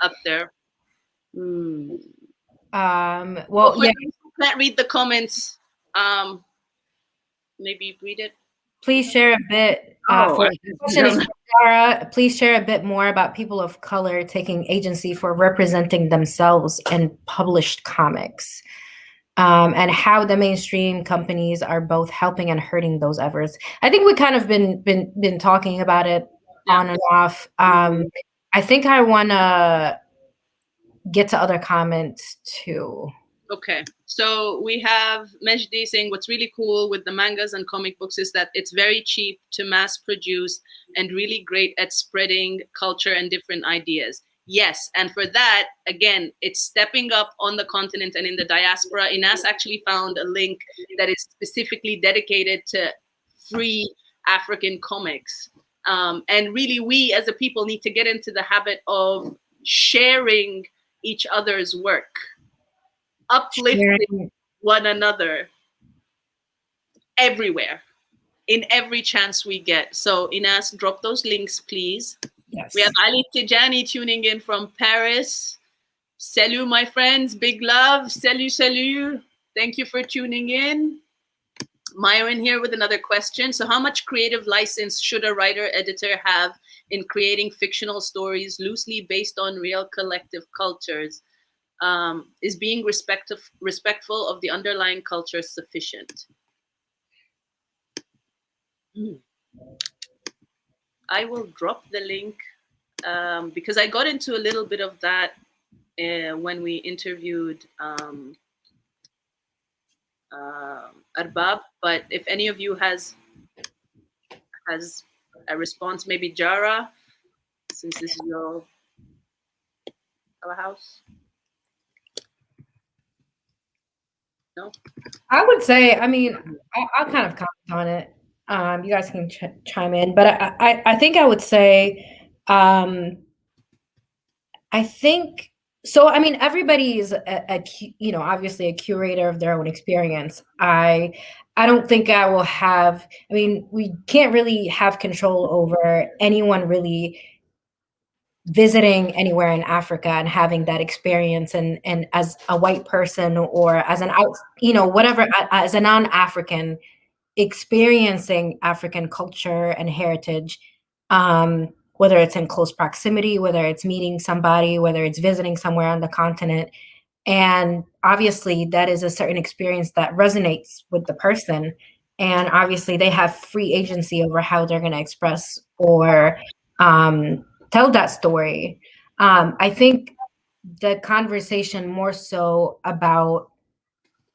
up there. Well, yeah. Can't read the comments. Maybe read it. Please share a bit. Please share a bit more about people of color taking agency for representing themselves in published comics, and how the mainstream companies are both helping and hurting those efforts. I think we kind of been talking about it on and off. I think I want to get to other comments too. Okay, so we have Mejdi saying what's really cool with the mangas and comic books is that it's very cheap to mass produce and really great at spreading culture and different ideas. Yes, and for that, again, it's stepping up on the continent and in the diaspora. Inas actually found a link that is specifically dedicated to free African comics. And really, we as a people need to get into the habit of sharing each other's work, uplifting one another everywhere, in every chance we get. So Inas, drop those links, please. Yes. We have Ali Tijani tuning in from Paris. Salut, my friends. Big love. Salut, salut. Thank you for tuning in. Myron here with another question. So how much creative license should a writer-editor have in creating fictional stories loosely based on real collective cultures? Is being respectful of the underlying culture sufficient? I will drop the link because I got into a little bit of that when we interviewed Arbab, but if any of you has a response, maybe Jara, since this is your house. No? I would say, I mean, I'll kind of comment on it. You guys can chime in, but I think I would say, I think So, I mean, everybody is obviously a curator of their own experience. I don't think I will have. I mean, we can't really have control over anyone really visiting anywhere in Africa and having that experience, and as a white person or as an out, whatever, as a non-African experiencing African culture and heritage, whether it's in close proximity, whether it's meeting somebody, whether it's visiting somewhere on the continent. And obviously, that is a certain experience that resonates with the person. And obviously, they have free agency over how they're going to express or tell that story. I think the conversation more so about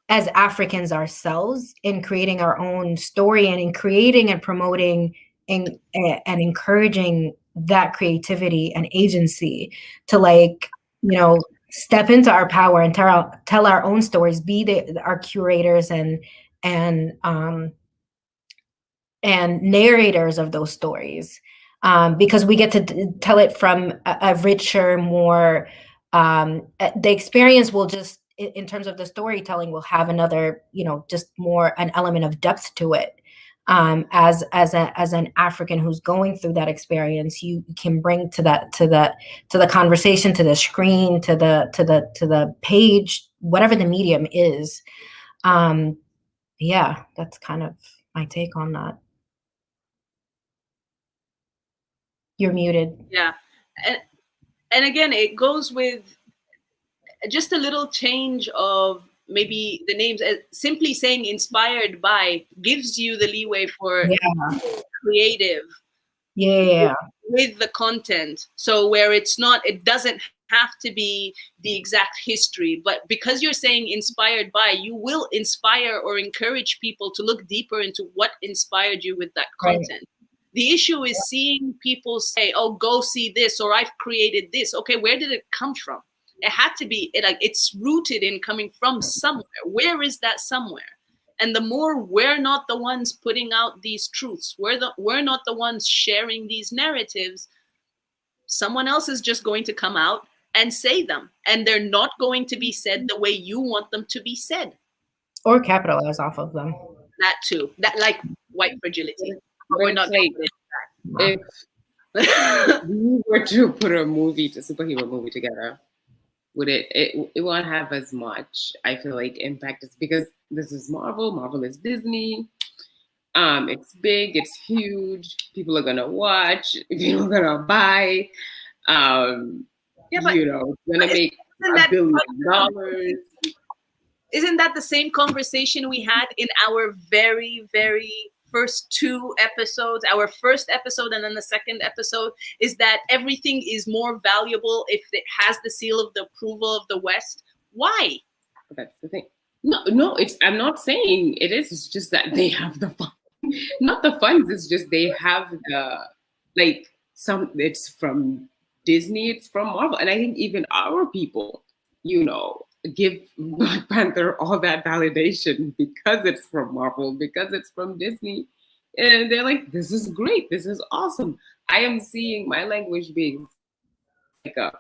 as Africans ourselves in creating our own story and in creating and promoting and encouraging that creativity and agency to, like, step into our power and tell our own stories, be our curators and um and narrators of those stories, because we get to tell it from a richer, more, the experience will just, in terms of the storytelling, will have another, just more an element of depth to it. As an African who's going through that experience, you can bring to the conversation, to the screen, to the page, whatever the medium is. Yeah, that's kind of my take on that. You're muted. Yeah. And again, it goes with just a little change of maybe the names. Simply saying inspired by gives you the leeway for creative with the content. So where it doesn't have to be the exact history, but because you're saying inspired by, you will inspire or encourage people to look deeper into what inspired you with that content. Right. The issue is seeing people say, oh, go see this, or I've created this. Okay, where did it come from? It had to be, it's rooted in coming from somewhere. Where is that somewhere? And the more we're not the ones putting out these truths, we're not the ones sharing these narratives, someone else is just going to come out and say them. And they're not going to be said the way you want them to be said. Or capitalize off of them. That too. That, like white fragility. We're not like, if we were to put a superhero movie together, would it won't have as much, I feel like, impact. It's because this is Marvel is Disney. It's big, it's huge, people are gonna watch, people are gonna buy. But gonna make $1 billion. Isn't that the same conversation we had in our very, very first 2 episodes? Our first episode and then the second episode is that everything is more valuable if it has the seal of the approval of the West. Why? That's the thing. No, I'm not saying it is. It's just that they have the fun. Not the funds. It's just they have it's from Disney, it's from Marvel, and I think even our people, give Black Panther all that validation because it's from Marvel, because it's from Disney. And they're like, this is great. This is awesome. I am seeing my language being like a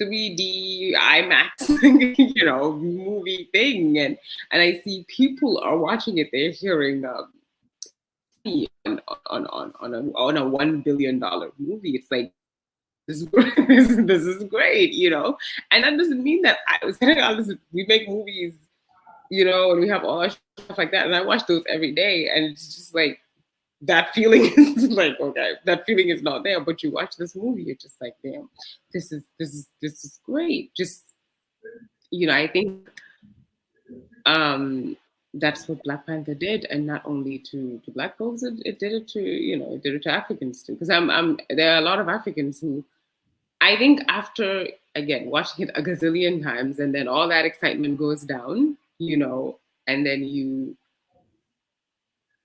3D IMAX, movie thing. And I see people are watching it. They're hearing on a $1 billion movie. It's like, this is great, and that doesn't mean that we make movies, and we have all our stuff like that, and I watch those every day, and it's just like that feeling is like, okay, that feeling is not there, but you watch this movie, you're just like, damn, this is great. Just I think that's what Black Panther did, and not only to Black folks, it did it to it did it to Africans too, because there are a lot of Africans who, I think, after, again, watching it a gazillion times, and then all that excitement goes down, and then you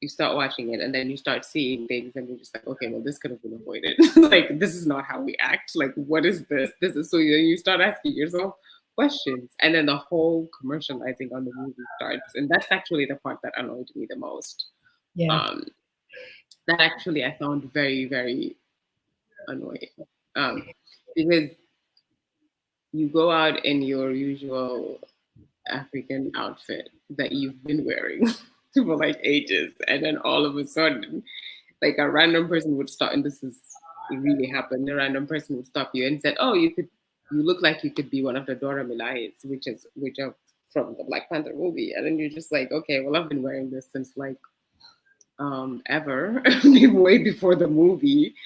start watching it, and then you start seeing things, and you're just like, okay, well, this could have been avoided. Like, this is not how we act. Like, what is this? This is so you start asking yourself questions, and then the whole commercializing on the movie starts, and that's actually the part that annoyed me the most. Yeah. That actually I found very, very annoying. Because you go out in your usual African outfit that you've been wearing for like ages, and then all of a sudden, like a random person would stop, and it really happened. A random person would stop you and said, "Oh, you look like you could be one of the Dora Milais, which are from the Black Panther movie." And then you're just like, "Okay, well, I've been wearing this since like ever, way before the movie."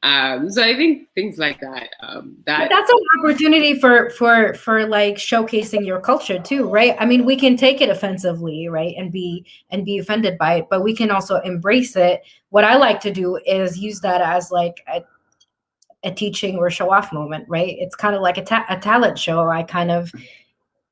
So I think things like that. But that's an opportunity for like showcasing your culture too, right? I mean, we can take it offensively, right, and be offended by it, but we can also embrace it. What I like to do is use that as like a teaching or show off moment, right? It's kind of like a talent show. I kind of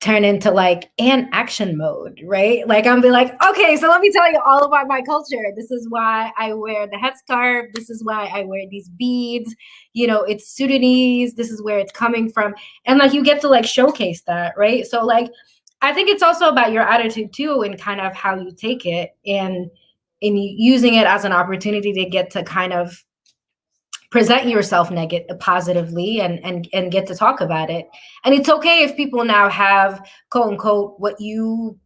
turn into like an action mode, right? Like I'm be like, okay, so let me tell you all about my culture. This is why I wear the headscarf. This is why I wear these beads. You know, it's Sudanese. This is where it's coming from. And like you get to like showcase that, right? So like I think it's also about your attitude too, and kind of how you take it and in using it as an opportunity to get to kind of present yourself positively and get to talk about it. And it's okay if people now have quote unquote what you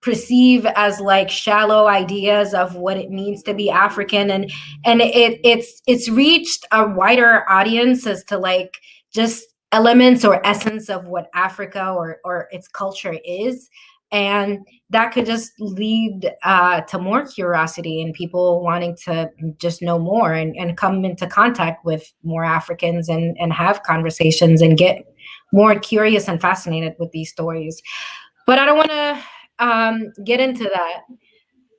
perceive as like shallow ideas of what it means to be African, and it's reached a wider audience as to like just elements or essence of what Africa or its culture is. And that could just lead to more curiosity and people wanting to just know more and come into contact with more Africans and have conversations and get more curious and fascinated with these stories. But I don't want to get into that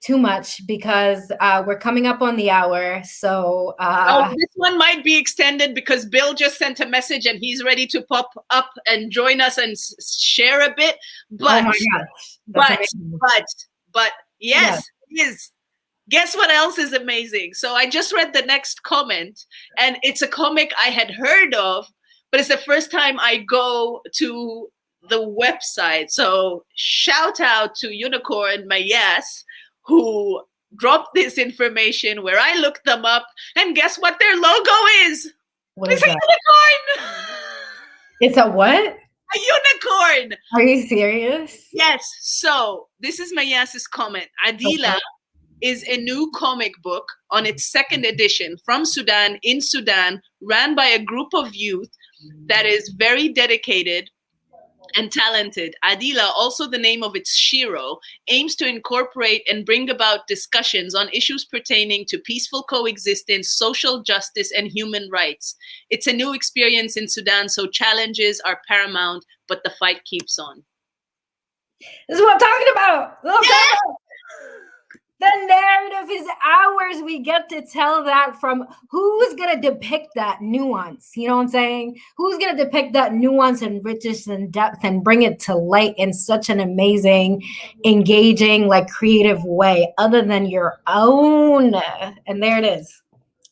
too much because we're coming up on the hour. So this one might be extended because Bill just sent a message and he's ready to pop up and join us and share a bit. But, oh my gosh, but yes, guess what else is amazing? So I just read the next comment, and it's a comic I had heard of, but it's the first time I go to the website. So shout out to Unicorn Mayas, who dropped this information where I looked them up, and guess what their logo is? It's a unicorn. It's a what? A unicorn. Are you serious? Yes. So this is Mayas's comment. Adila is a new comic book on its second edition from Sudan, in Sudan, ran by a group of youth that is very dedicated and talented. Adila, also the name of its Shiro, aims to incorporate and bring about discussions on issues pertaining to peaceful coexistence, social justice, and human rights. It's a new experience in Sudan, so challenges are paramount, but the fight keeps on. This is what I'm talking about. The narrative is ours. We get to tell that from who's going to depict that nuance. You know what I'm saying? Who's going to depict that nuance and richness and depth and bring it to light in such an amazing, engaging, like creative way other than your own. And there it is,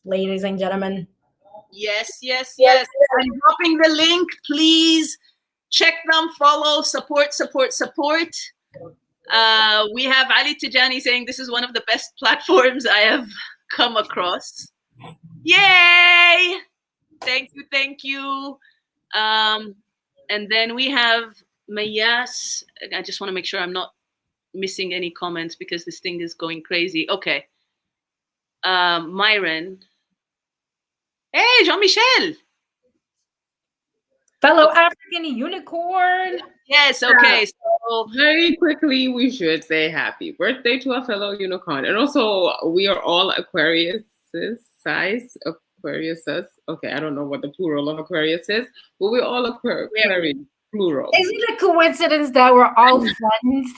ladies and gentlemen. Yes. I'm dropping the link. Please check them, follow, support. We have Ali Tijani saying this is one of the best platforms I have come across. Yay! Thank you. And then we have Mayas. I just want to make sure I'm not missing any comments because this thing is going crazy. Okay. Myron. Hey, Jean-Michel. Fellow African unicorn. Yes, okay. So very quickly, we should say happy birthday to a fellow unicorn. And also, we are all Aquariuses. Okay, I don't know what the plural of Aquarius is, but we're all Aquarius, plural. Is it a coincidence that we're all friends?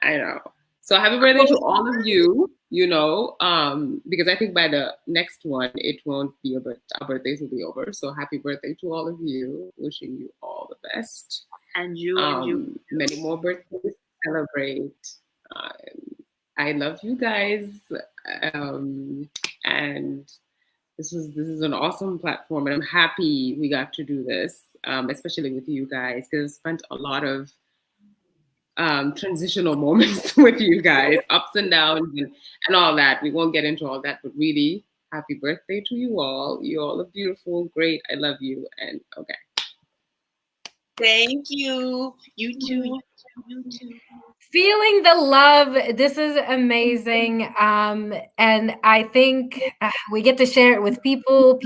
I know. So happy birthday to all of you, because I think by the next one, it won't be our birthdays will be over. So happy birthday to all of you. Wishing you all the best. And you. Many more birthdays to celebrate. I love you guys. And this is an awesome platform. And I'm happy we got to do this, especially with you guys, because I spent a lot of transitional moments with you guys, ups and downs and all that. We won't get into all that, but really, happy birthday to you all. You all are beautiful, great. I love you. And okay. Thank you. You too. You too. You too. Feeling the love. This is amazing. And I think we get to share it with people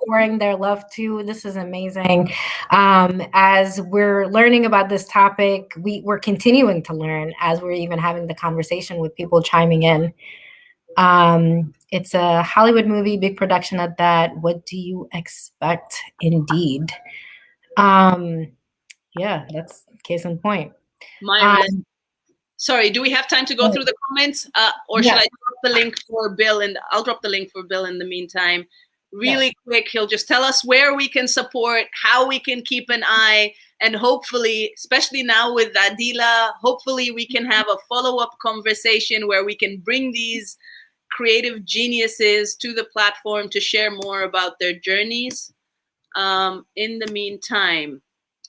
pouring their love too. This is amazing. As we're learning about this topic, we're continuing to learn as we're even having the conversation with people chiming in. It's a Hollywood movie, big production at that. What do you expect? Indeed. Yeah, that's case in point. Myron. Sorry, do we have time to go through the comments? Or should I drop the link for Bill? And I'll drop the link for Bill in the meantime. Really quick, he'll just tell us where we can support, how we can keep an eye, and hopefully, especially now with Adila, hopefully we can have a follow-up conversation where we can bring these creative geniuses to the platform to share more about their journeys. In the meantime,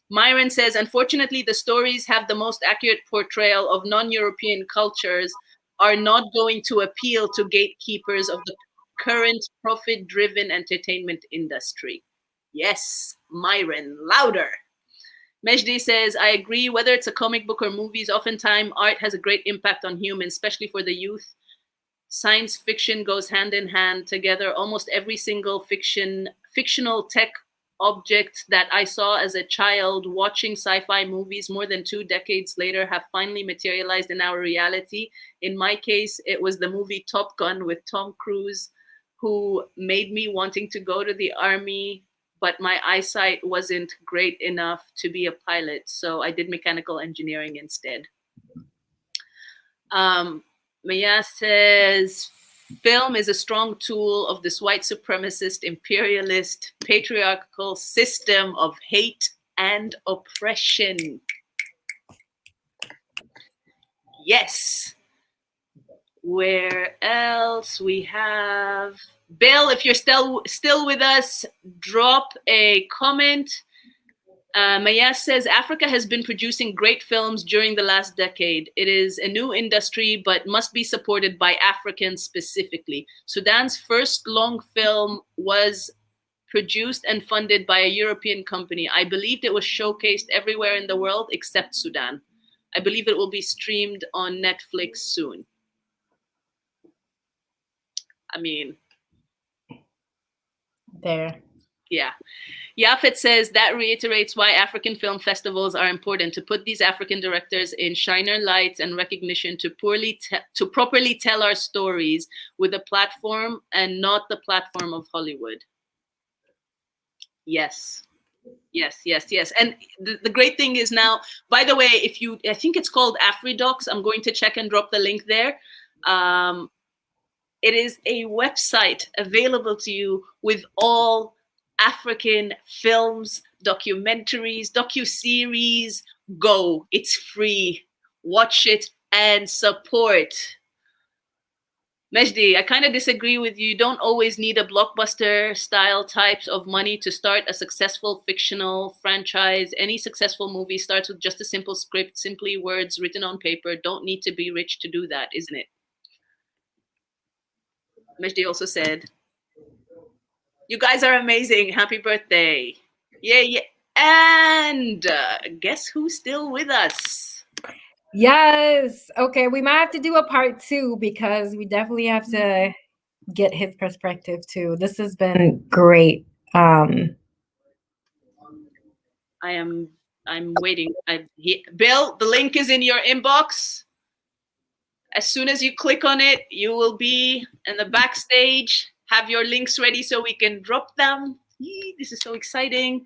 Myron says, unfortunately, the stories have the most accurate portrayal of non-European cultures are not going to appeal to gatekeepers of the current profit-driven entertainment industry. Yes, Myron, louder. Mejdi says, I agree, whether it's a comic book or movies, oftentimes art has a great impact on humans, especially for the youth. Science fiction goes hand in hand together. Almost every single fictional tech object that I saw as a child watching sci-fi movies more than 2 decades later have finally materialized in our reality. In my case, it was the movie Top Gun with Tom Cruise, who made me wanting to go to the army, but my eyesight wasn't great enough to be a pilot, so I did mechanical engineering instead. Maya says, film is a strong tool of this white supremacist, imperialist, patriarchal system of hate and oppression. Yes. Where else we have Bill? If you're still with us, drop a comment. Maya says, Africa has been producing great films during the last decade. It is a new industry, but must be supported by Africans specifically. Sudan's first long film was produced and funded by a European company. I believed it was showcased everywhere in the world except Sudan. I believe it will be streamed on Netflix soon. I mean, there. Yeah. Yafet says that reiterates why African film festivals are important, to put these African directors in shiner lights and recognition, to properly tell our stories with a platform and not the platform of Hollywood. Yes. Yes, yes, yes. And the great thing is now, by the way, I think it's called AfriDocs. I'm going to check and drop the link there. It is a website available to you with all African films, documentaries, docuseries. Go, it's free. Watch it and support. Mejdi, I kind of disagree with you. You don't always need a blockbuster style types of money to start a successful fictional franchise. Any successful movie starts with just a simple script, simply words written on paper. Don't need to be rich to do that, isn't it? Mejdi also said, you guys are amazing. Happy birthday. Yeah, yeah. And guess who's still with us? Yes. Okay, we might have to do a part 2 because we definitely have to get his perspective too. This has been great. I'm waiting. Bill, the link is in your inbox. As soon as you click on it, you will be in the backstage. Have your links ready so we can drop them. This is so exciting.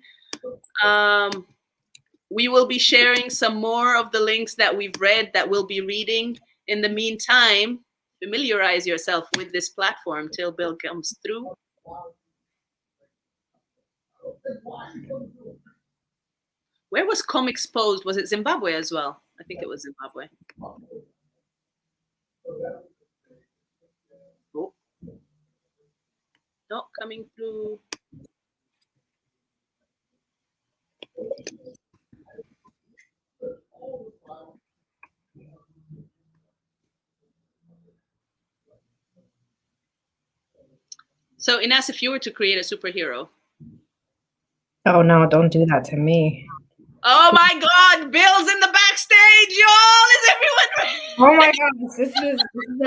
We will be sharing some more of the links that we've read that we'll be reading. In the meantime, familiarize yourself with this platform till Bill comes through. Where was Com exposed? Was it Zimbabwe as well? I think it was Zimbabwe. Oh. Not coming through. So Ines, if you were to create a superhero. Oh no, don't do that to me. Oh my God, Bill's in the backstage, y'all. Is everyone ready? Oh my gosh, this is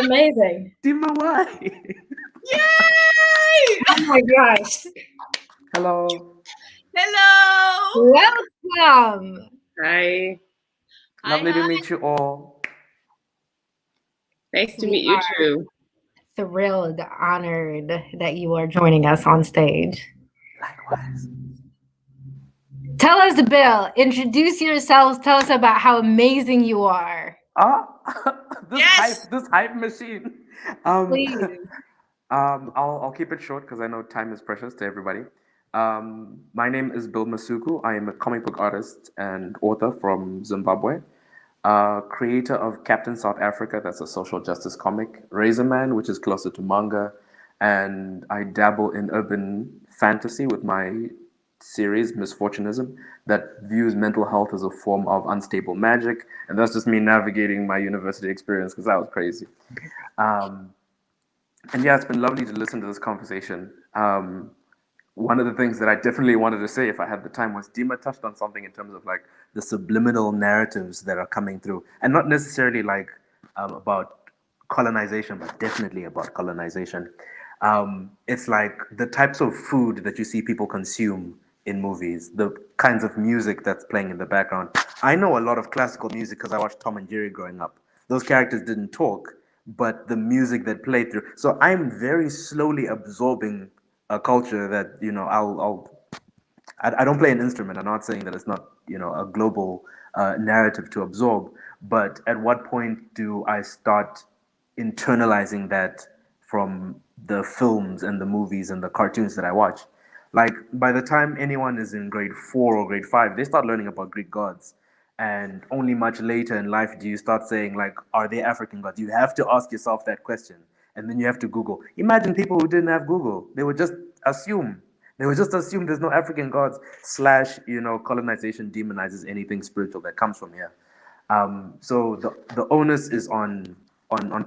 amazing. Dima, why? Yay! Oh my gosh. Hello. Hello. Welcome. Hi. Lovely to Hi. meet you all. Nice to We meet you too. thrilled, honored that you are joining us on stage. Likewise. Tell us, Bill, introduce yourselves. Tell us about how amazing you are. Ah, Yes. this hype machine. Um, Please. I'll keep it short because I know time is precious to everybody. My name is Bill Masuku. I am a comic book artist and author from Zimbabwe. Creator of Captain South Africa, that's a social justice comic. Razor Man, which is closer to manga, and I dabble in urban fantasy with my series Misfortunism that views mental health as a form of unstable magic, and that's just me navigating my university experience because that was crazy. Um, and yeah, it's been lovely to listen to this conversation. One of the things that I definitely wanted to say if I had the time was Dima touched on something in terms of like the subliminal narratives that are coming through, and not necessarily like about colonization, but definitely about colonization. It's like the types of food that you see people consume in movies, the kinds of music that's playing in the background. I know a lot of classical music because I watched Tom and Jerry growing up. Those characters didn't talk, but the music that played through. So I'm very slowly absorbing a culture that I don't play an instrument. I'm not saying that it's not a global narrative to absorb, but at what point do I start internalizing that from the films and the movies and the cartoons that I watch? Like by the time anyone is in grade 4 or grade 5, they start learning about Greek gods, and only much later in life do you start saying like, are they African gods? You have to ask yourself that question, and then you have to Google. Imagine people who didn't have Google; they would just assume. They would just assume there's no African gods. Slash, colonization demonizes anything spiritual that comes from here. So the onus is on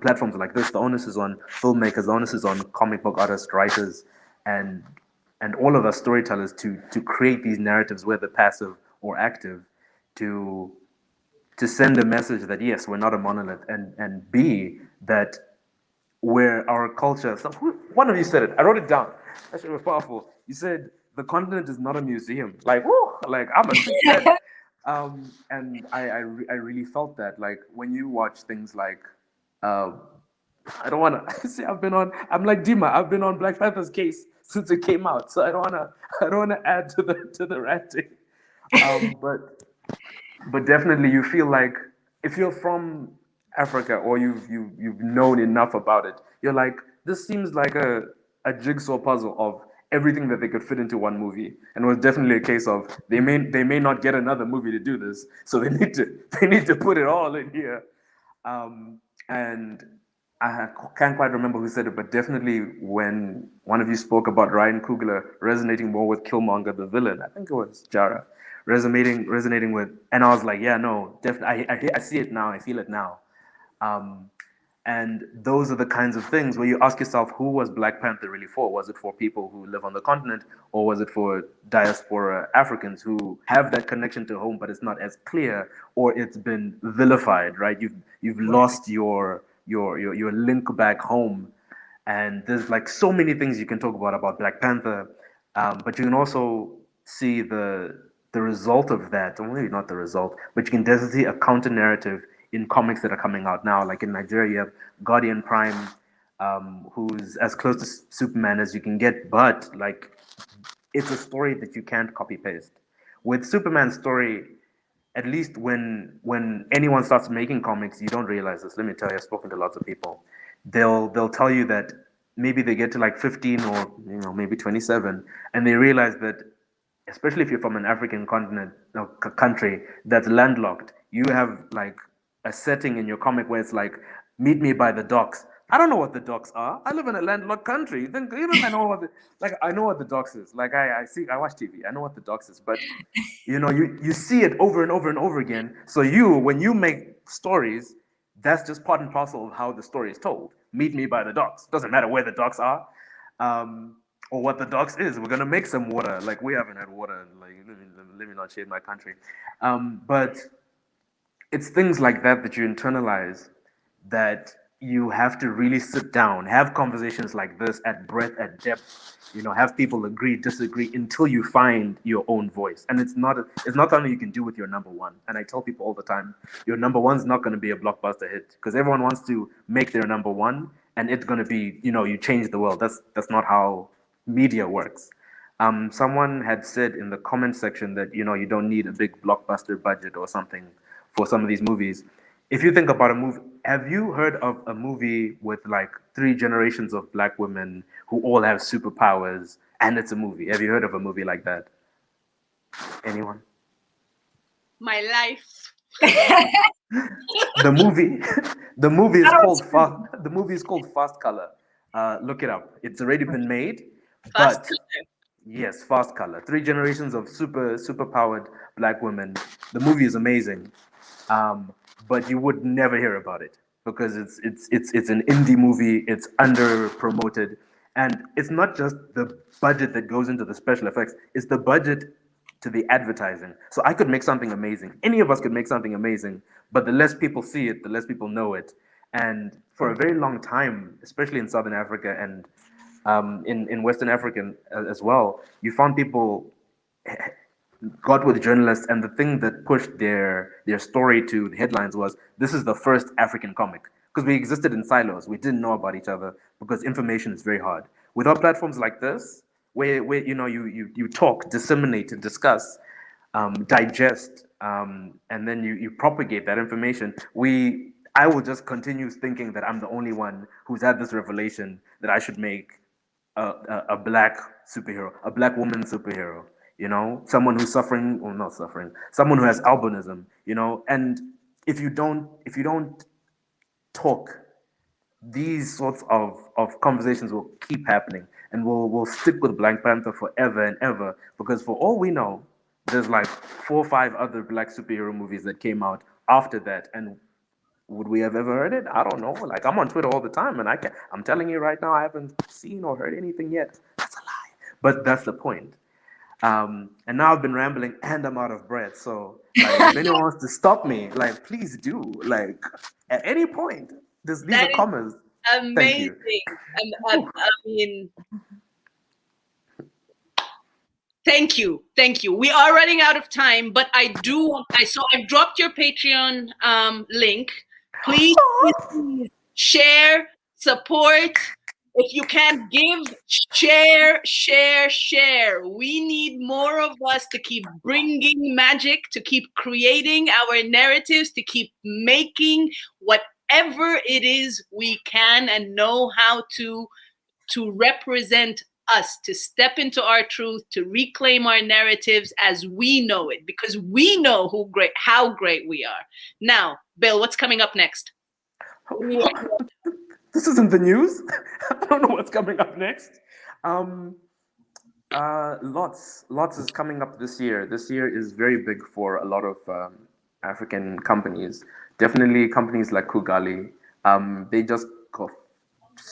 platforms like this. The onus is on filmmakers. The onus is on comic book artists, writers, and and all of us storytellers to create these narratives, whether passive or active, to to send a message that yes, we're not a monolith, and B, that where our culture. So one of you said it. I wrote it down. That shit was powerful. You said the continent is not a museum. Like, woo, like I'm a tweet that. And I really felt that. Like when you watch things like, uh, I don't want to see. I'm like Dima. I've been on Black Panther's case since it came out, so I don't want to. I don't want to add to the ranting. But definitely you feel like if you're from Africa or you've known enough about it, you're like, this seems like a jigsaw puzzle of everything that they could fit into one movie. And it was definitely a case of they may not get another movie to do this, so they need to put it all in here. And I can't quite remember who said it, but definitely when one of you spoke about Ryan Coogler resonating more with Killmonger, the villain, I think it was Jara, resonating with, and I was like, yeah, no, definitely, I see it now, I feel it now. Um, and those are the kinds of things where you ask yourself, who was Black Panther really for? Was it for people who live on the continent, or was it for diaspora Africans who have that connection to home, but it's not as clear, or it's been vilified, right? You've lost your link back home, and there's like so many things you can talk about Black Panther, but you can also see the result of that, or maybe not the result, but you can definitely see a counter narrative in comics that are coming out now. Like in Nigeria, you have Guardian Prime, who's as close to Superman as you can get, but like it's a story that you can't copy paste. With Superman's story, at least when anyone starts making comics, you don't realize this. Let me tell you, I've spoken to lots of people. They'll tell you that maybe they get to like 15 or maybe 27, and they realize that, especially if you're from an African continent, country that's landlocked, you have like a setting in your comic where it's like, meet me by the docks. I don't know what the docks are. I live in a landlocked country. You think I know what I know what the docks is. Like I watch TV. I know what the docks is, but you see it over and over and over again. So when you make stories, that's just part and parcel of how the story is told. Meet me by the docks. Doesn't matter where the docks are. Um, or what the docks is. We're gonna make some water. Like we haven't had water in like let me not shade my country. But it's things like that that you internalize, that you have to really sit down, have conversations like this at breadth, at depth, have people agree, disagree until you find your own voice. And it's not something you can do with your number one. And I tell people all the time, your number one's not going to be a blockbuster hit, because everyone wants to make their number one and it's going to be, you change the world. That's not how media works. Someone had said in the comment section that you don't need a big blockbuster budget or something for some of these movies. If you think about a movie, have you heard of a movie with like 3 generations of black women who all have superpowers and it's a movie? Have you heard of a movie like that? Anyone? My life. The movie, the movie is called Fast Color. Look it up. It's already been made. Fast But Color. yes, Fast Color. 3 generations of super powered black women. The movie is amazing. But you would never hear about it because it's an indie movie. It's under promoted, and it's not just the budget that goes into the special effects. It's the budget to the advertising. So I could make something amazing. Any of us could make something amazing, but the less people see it, the less people know it. And for a very long time, especially in Southern Africa and in Western Africa as well, you found people got with journalists, and the thing that pushed their story to the headlines was, this is the first African comic, because we existed in silos. We didn't know about each other because information is very hard. Without platforms like this, where you talk, disseminate, and discuss, digest, and then you propagate that information, I will just continue thinking that I'm the only one who's had this revelation that I should make a black superhero, a black woman superhero. Someone who's suffering, or not suffering, someone who has albinism, and if you don't talk, these sorts of conversations will keep happening, and we'll stick with Black Panther forever and ever, because for all we know, there's like 4 or 5 other black superhero movies that came out after that, and would we have ever heard it? I don't know. Like, I'm on Twitter all the time, and I'm telling you right now, I haven't seen or heard anything yet. That's a lie. But that's the point. And now I've been rambling and I'm out of breath. So if anyone wants to stop me, please do. At any point, these are commas. Amazing. I mean, thank you. We are running out of time, but I've dropped your Patreon link. Please share, support. If you can't give, share. We need more of us to keep bringing magic, to keep creating our narratives, to keep making whatever it is we can and know how to represent us, to step into our truth, to reclaim our narratives as we know it, because we know how great we are. Now, Bill, what's coming up next? This isn't the news. I don't know what's coming up next. Lots is coming up this year. This year is very big for a lot of African companies. Definitely companies like Kugali. They just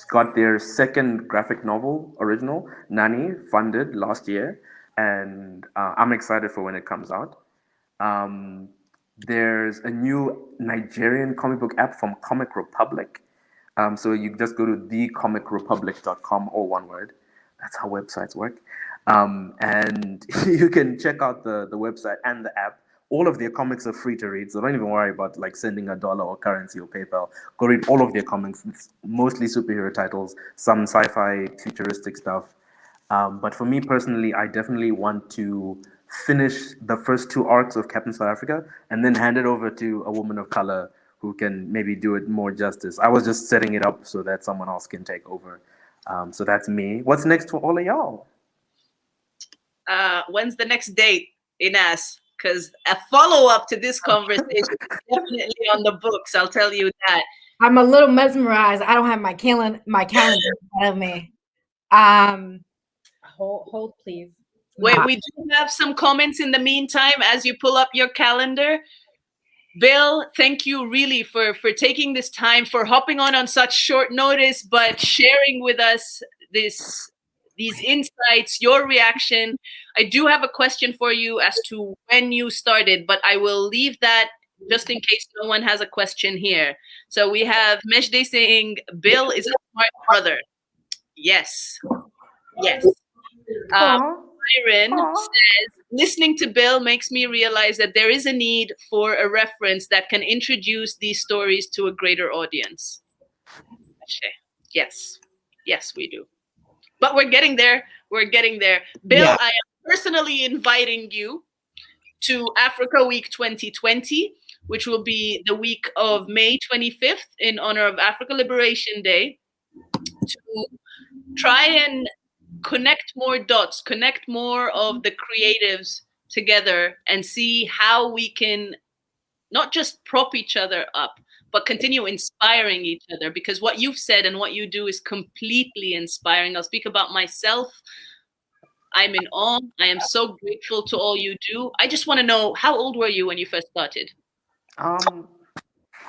got their 2nd graphic novel original, Nani, funded last year, and I'm excited for when it comes out. There's a new Nigerian comic book app from Comic Republic. So you just go to thecomicrepublic.com, all one word. That's how websites work. And you can check out the website and the app. All of their comics are free to read, so don't even worry about sending $1 or currency or PayPal. Go read all of their comics. It's mostly superhero titles, some sci-fi, futuristic stuff. But for me personally, I definitely want to finish the first 2 arcs of Captain South Africa and then hand it over to a woman of color who can maybe do it more justice. I was just setting it up so that someone else can take over. So that's me. What's next for all of y'all? When's the next date, Ines? Because a follow-up to this conversation is definitely on the books, I'll tell you that. I'm a little mesmerized. I don't have my calendar in front of me. Hold please. Wait, we do have some comments in the meantime as you pull up your calendar. Bill, thank you really for taking this time, for hopping on such short notice, but sharing with us this these insights, your reaction. I do have a question for you as to when you started, but I will leave that just in case no one has a question here. So we have Meshde saying, Bill is a smart brother. Yes. Yes. Byron says, listening to Bill makes me realize that there is a need for a reference that can introduce these stories to a greater audience. Yes. Yes, we do. But we're getting there. We're getting there. Bill, Yeah. I am personally inviting you to Africa Week 2020, which will be the week of May 25th in honor of Africa Liberation Day, to try and connect more dots, connect more of the creatives together and see how we can not just prop each other up, but continue inspiring each other, because what you've said and what you do is completely inspiring. I'll speak about myself. I'm in awe. I am so grateful to all you do. I just want to know, how old were you when you first started? How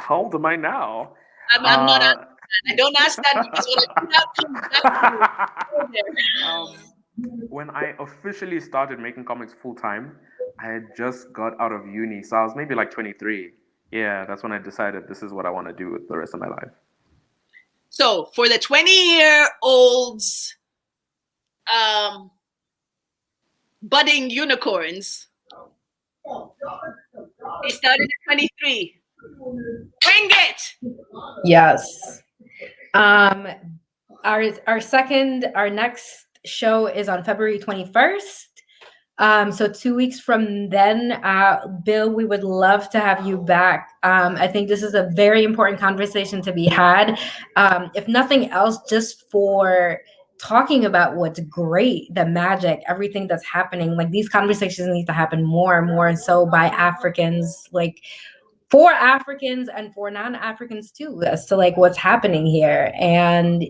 old am I now? I'm not asking that. I don't ask that because when I put out comes back to you. When I officially started making comics full time, I had just got out of uni, so I was maybe like 23. Yeah, that's when I decided this is what I want to do with the rest of my life. So for the 20-year-olds, budding unicorns, they started at 23. Bring it. Yes. Our next show is on February 21st. So 2 weeks from then, Bill, we would love to have you back. I think this is a very important conversation to be had. If nothing else, just for talking about what's great, the magic, everything that's happening. Like, these conversations need to happen more and more, and so by Africans, like for Africans and for non-Africans too, as to like what's happening here, and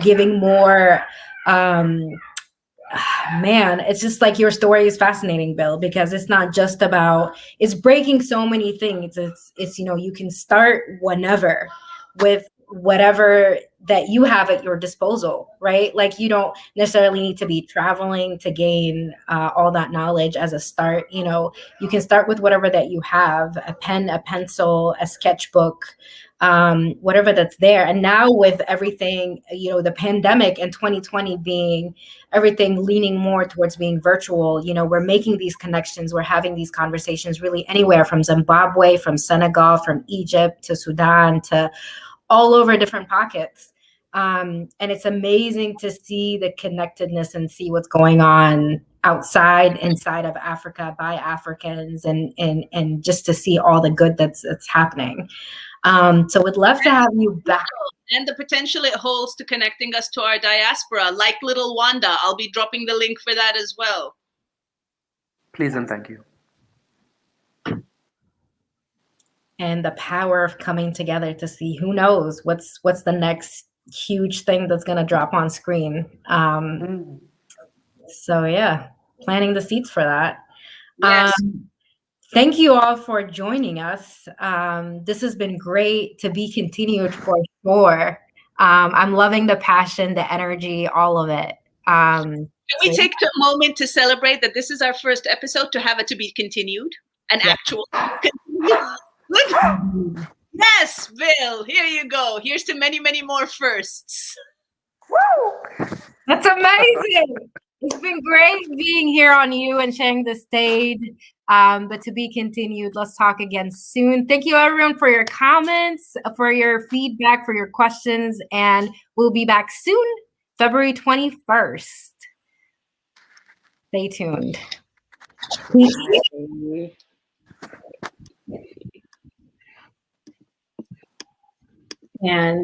giving more. Man, it's just like, your story is fascinating, Bill, because it's not just about, it's breaking so many things. It's you can start whenever with whatever that you have at your disposal, right? Like, you don't necessarily need to be traveling to gain all that knowledge as a start. You can start with whatever that you have, a pen, a pencil, a sketchbook, whatever that's there. And now with everything, the pandemic and 2020 being everything leaning more towards being virtual, we're making these connections, we're having these conversations really anywhere from Zimbabwe, from Senegal, from Egypt to Sudan, to all over different pockets. And it's amazing to see the connectedness and see what's going on inside of Africa by Africans, and just to see all the good that's happening. So we'd love to have you back. And the potential it holds to connecting us to our diaspora, like Little Wanda. I'll be dropping the link for that as well. Please and thank you. And the power of coming together to see, who knows what's the next huge thing that's going to drop on screen. So yeah, planting the seeds for that. Yes. Thank you all for joining us. This has been great, to be continued for sure. I'm loving the passion, the energy, all of it. Can we take a moment to celebrate that this is our first episode to have it to be continued? An actual Yes, Bill, here you go. Here's to many, many more firsts. Woo! That's amazing. It's been great being here on You and sharing the stage. But to be continued. Let's talk again soon. Thank you, everyone, for your comments, for your feedback, for your questions, and we'll be back soon, February 21st. Stay tuned. And